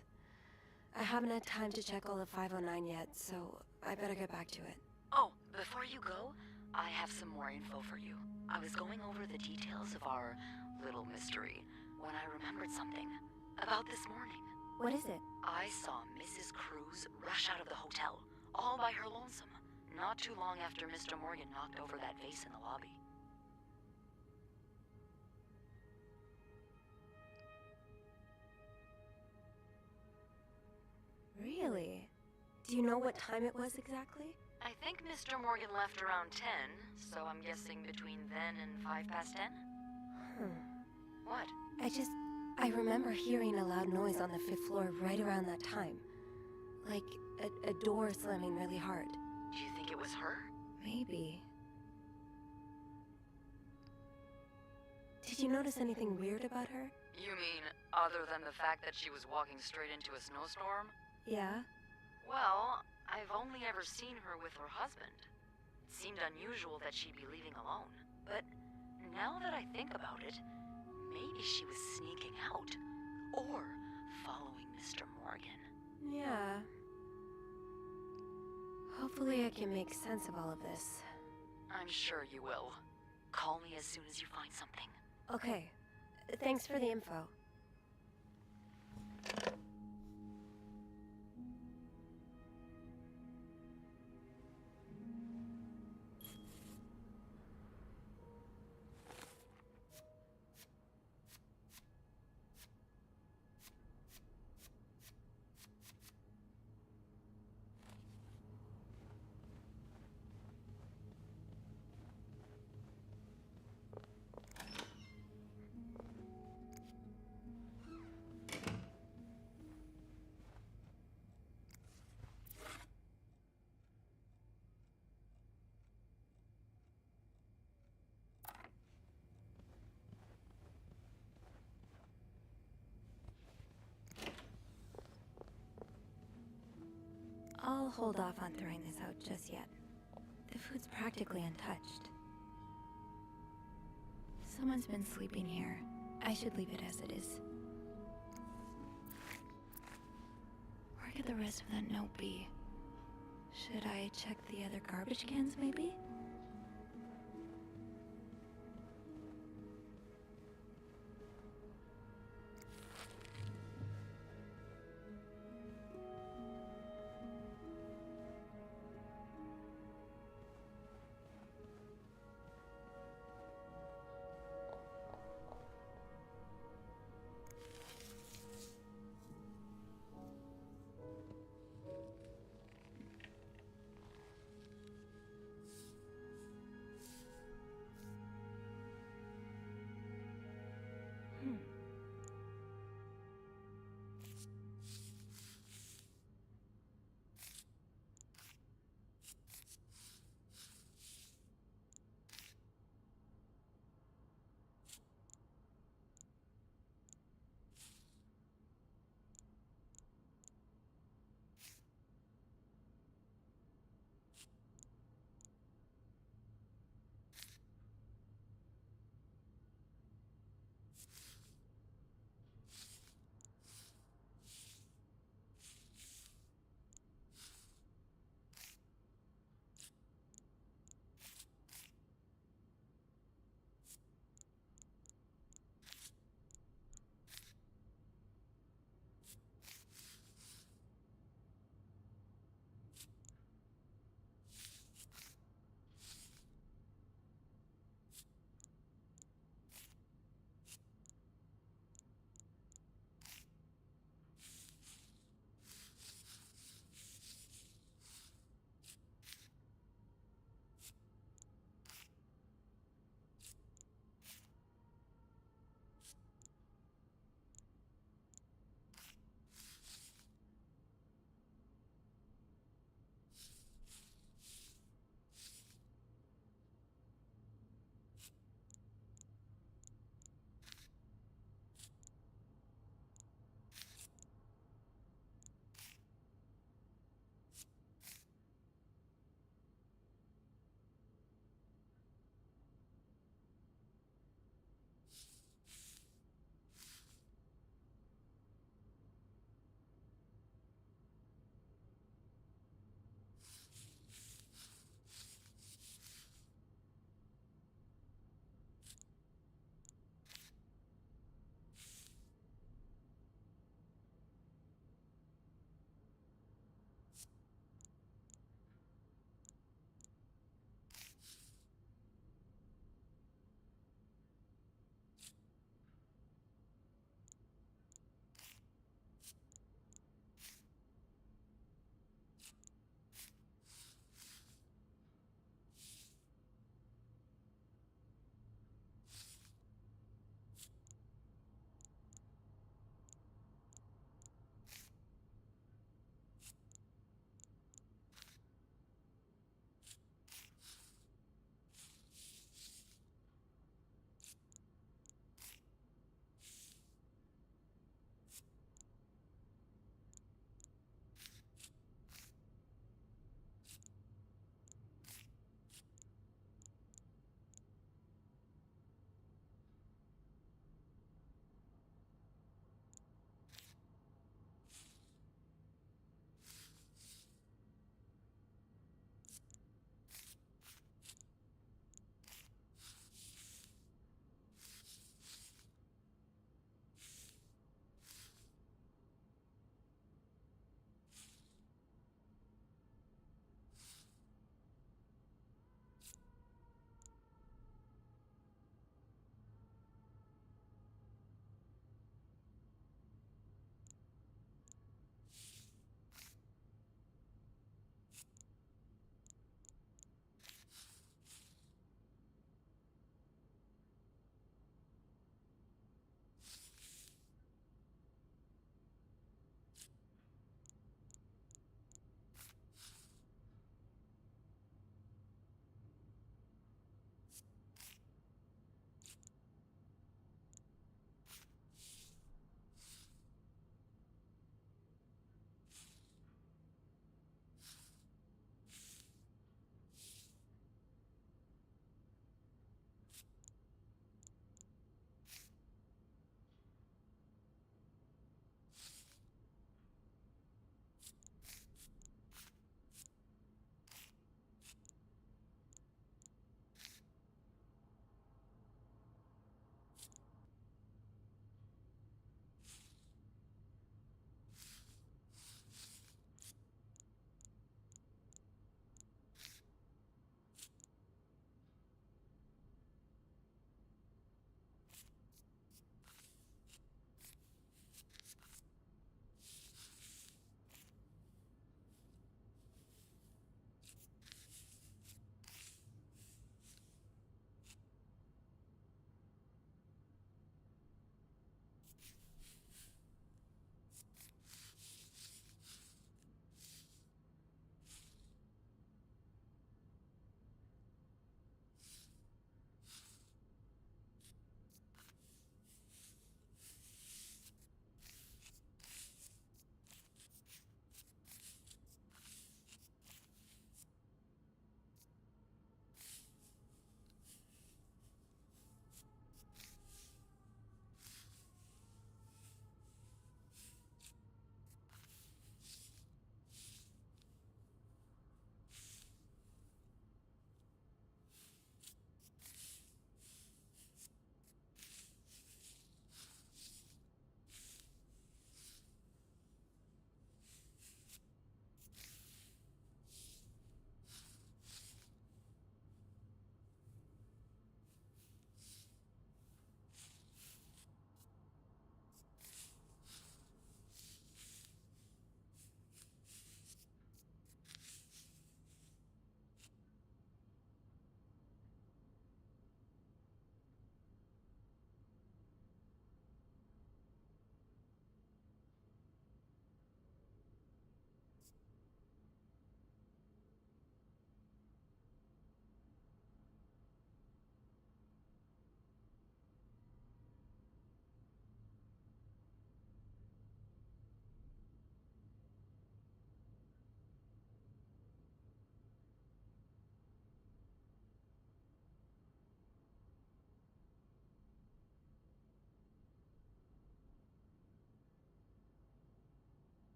I haven't had time to check all of 509 yet, so I better get back to it. Oh, before you go, I have some more info for you. I was going over the details of our little mystery when I remembered something about this morning. What is it? I saw Mrs. Cruz rush out of the hotel, all by her lonesome, not too long after Mr. Morgan knocked over that vase in the lobby. Really? Do you know what time it was exactly? I think Mr. Morgan left around 10, so I'm guessing between then and 10:05. What? I remember hearing a loud noise on the 5th floor right around that time. Like a door slamming really hard. Do you think it was her? Maybe. Did you notice anything weird about her? You mean, other than the fact that she was walking straight into a snowstorm? Yeah? Well, I've only ever seen her with her husband. It seemed unusual that she'd be leaving alone. But now that I think about it, maybe she was sneaking out. Or following Mr. Morgan. Yeah. Hopefully I can make sense of all of this. I'm sure you will. Call me as soon as you find something. Okay. Thanks for the info. I'll hold off on throwing this out just yet. The food's practically untouched. Someone's been sleeping here. I should leave it as it is. Where could the rest of that note be? Should I check the other garbage cans, maybe?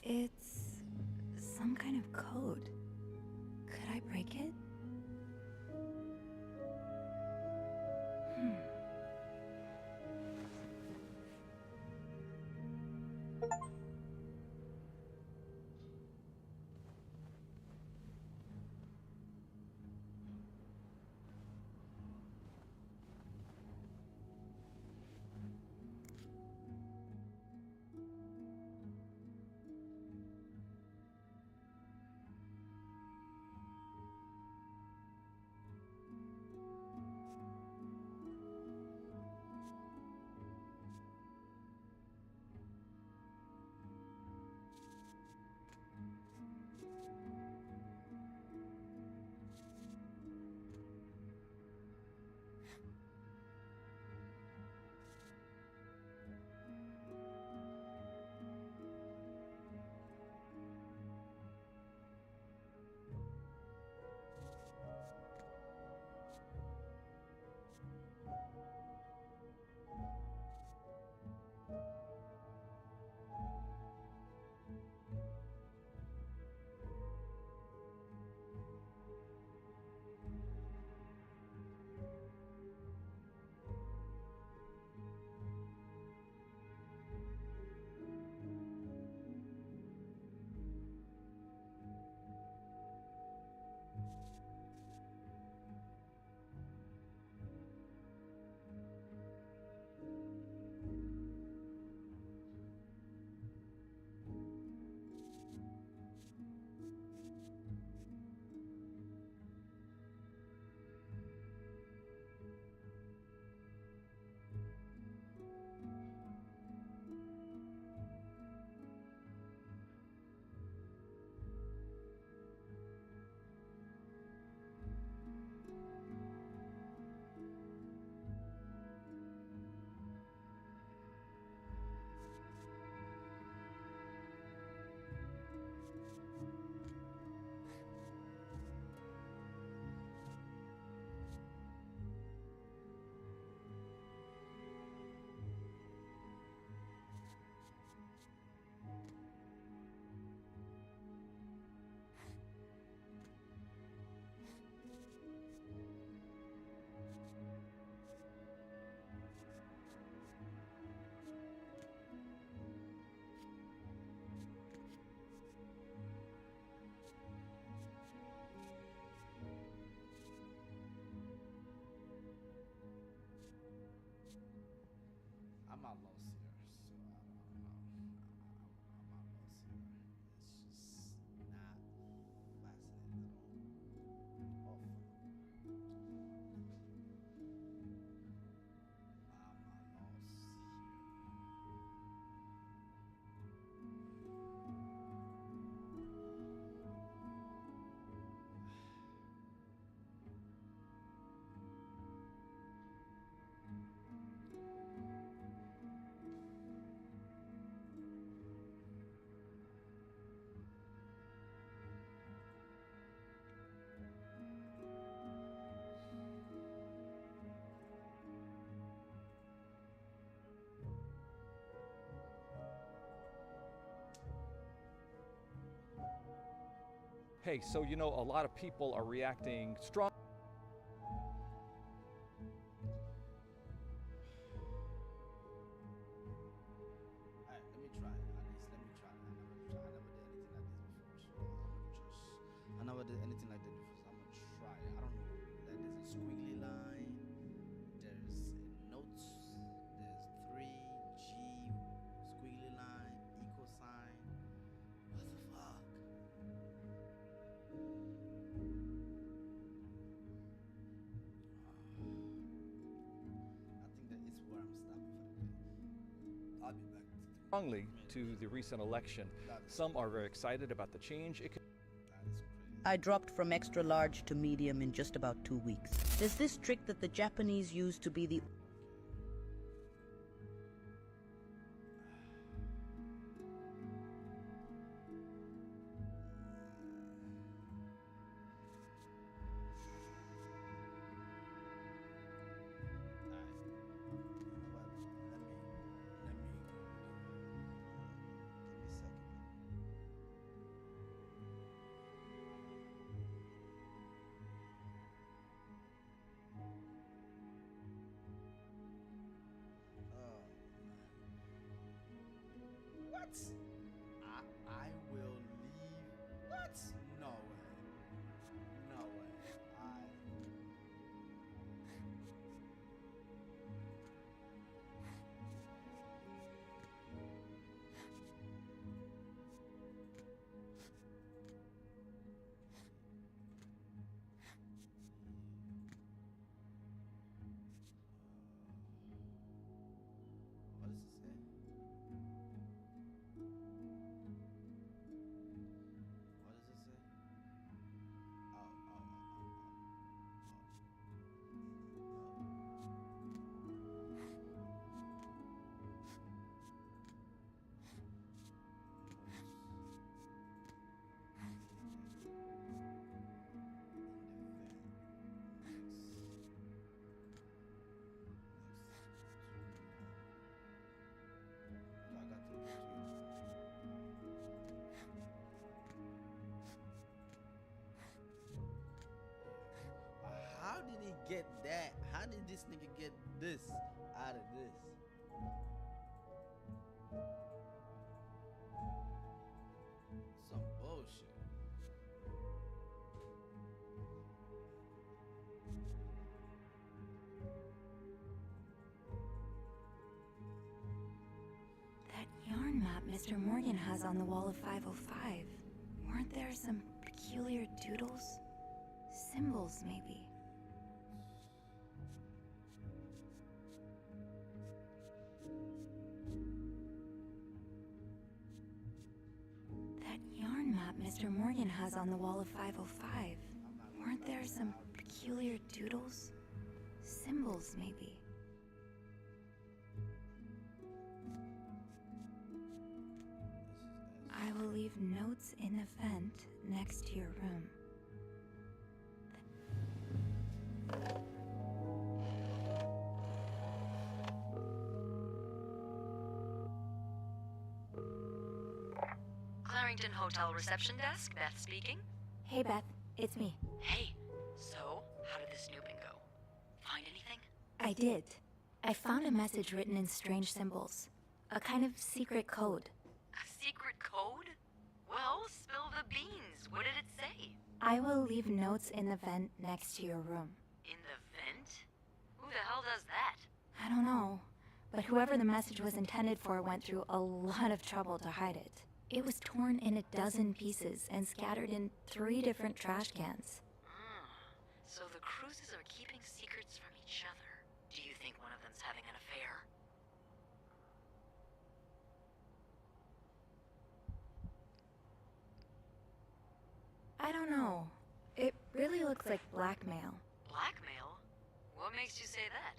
It's some kind of code. Could I break it? I'm not lost here, so I don't know. I'm not lost here. It's just not fascinating at all. Off. I'm not lost Hey, so you know, a lot of people are reacting strong. Alright, let me try. At least let me try. I never did anything like this before. So I'm gonna try. I don't know. Like there's a squiggly line. There's a notes. There's 3G squiggly line equal sign. What the fuck? I think that is where I'm stopping for the day. I'll be back. Strongly to the recent election. Some are very excited about the change. It could I dropped from extra large to medium in just about 2 weeks. There's this trick that the Japanese use to be the get that? How did this nigga get this out of this? Some bullshit. That yarn map Mr. Morgan has on the wall of 505. Weren't there some peculiar doodles? Symbols, maybe. That yarn map Mr. Morgan has on the wall of 505. Weren't there some peculiar doodles? Symbols, maybe. I will leave notes in the vent next to your room. Clarington Hotel reception desk, Beth speaking. Hey, Beth. It's me. Hey, so how did the snooping go? Find anything? I did. I found a message written in strange symbols. A kind of secret code. A secret code? Well, spill the beans. What did it say? I will leave notes in the vent next to your room. In the vent? Who the hell does that? I don't know, but whoever the message was intended for went through a lot of trouble to hide it. It was torn in a dozen pieces and scattered in 3 different trash cans. So the cruises are keeping secrets from each other. Do you think one of them's having an affair? I don't know. It really looks like blackmail. Blackmail? What makes you say that?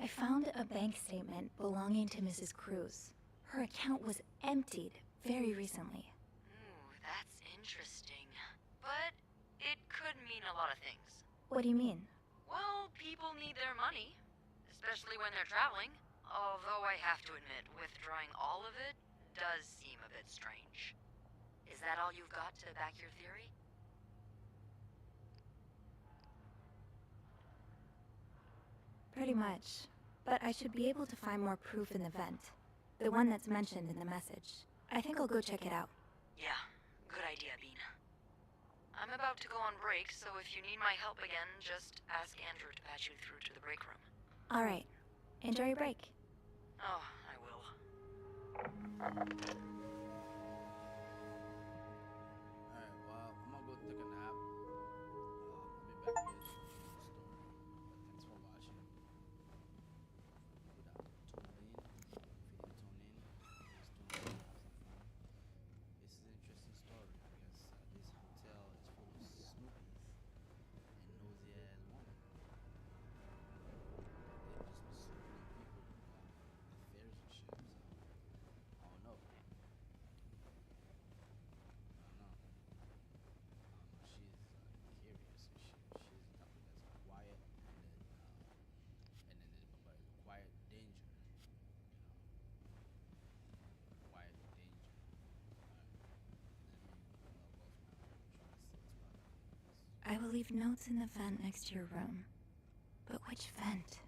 I found a bank statement belonging to Mrs. Cruz. Her account was emptied very recently. Ooh, that's interesting. But it could mean a lot of things. What do you mean? Well, people need their money, especially when they're traveling. Although I have to admit, withdrawing all of it does seem a bit strange. Is that all you've got to back your theory? Pretty much. But I should be able to find more proof in the vent. The one that's mentioned in the message. I think I'll go check it out. Yeah, good idea, Bean. I'm about to go on break, so if you need my help again, just ask Andrew to patch you through to the break room. All right. Enjoy your break. Oh, I will. Alright, well, I'm gonna go take a nap. I'll be back again. Thanks for watching. This is an interesting story because this hotel is full of snoopies and nosy ass women. They just be snooping people affairs and shit. So I don't know. She's curious and shit. She's the type that's quiet and then but quiet danger. Quiet danger. I will leave notes in the vent next to your room. But which vent?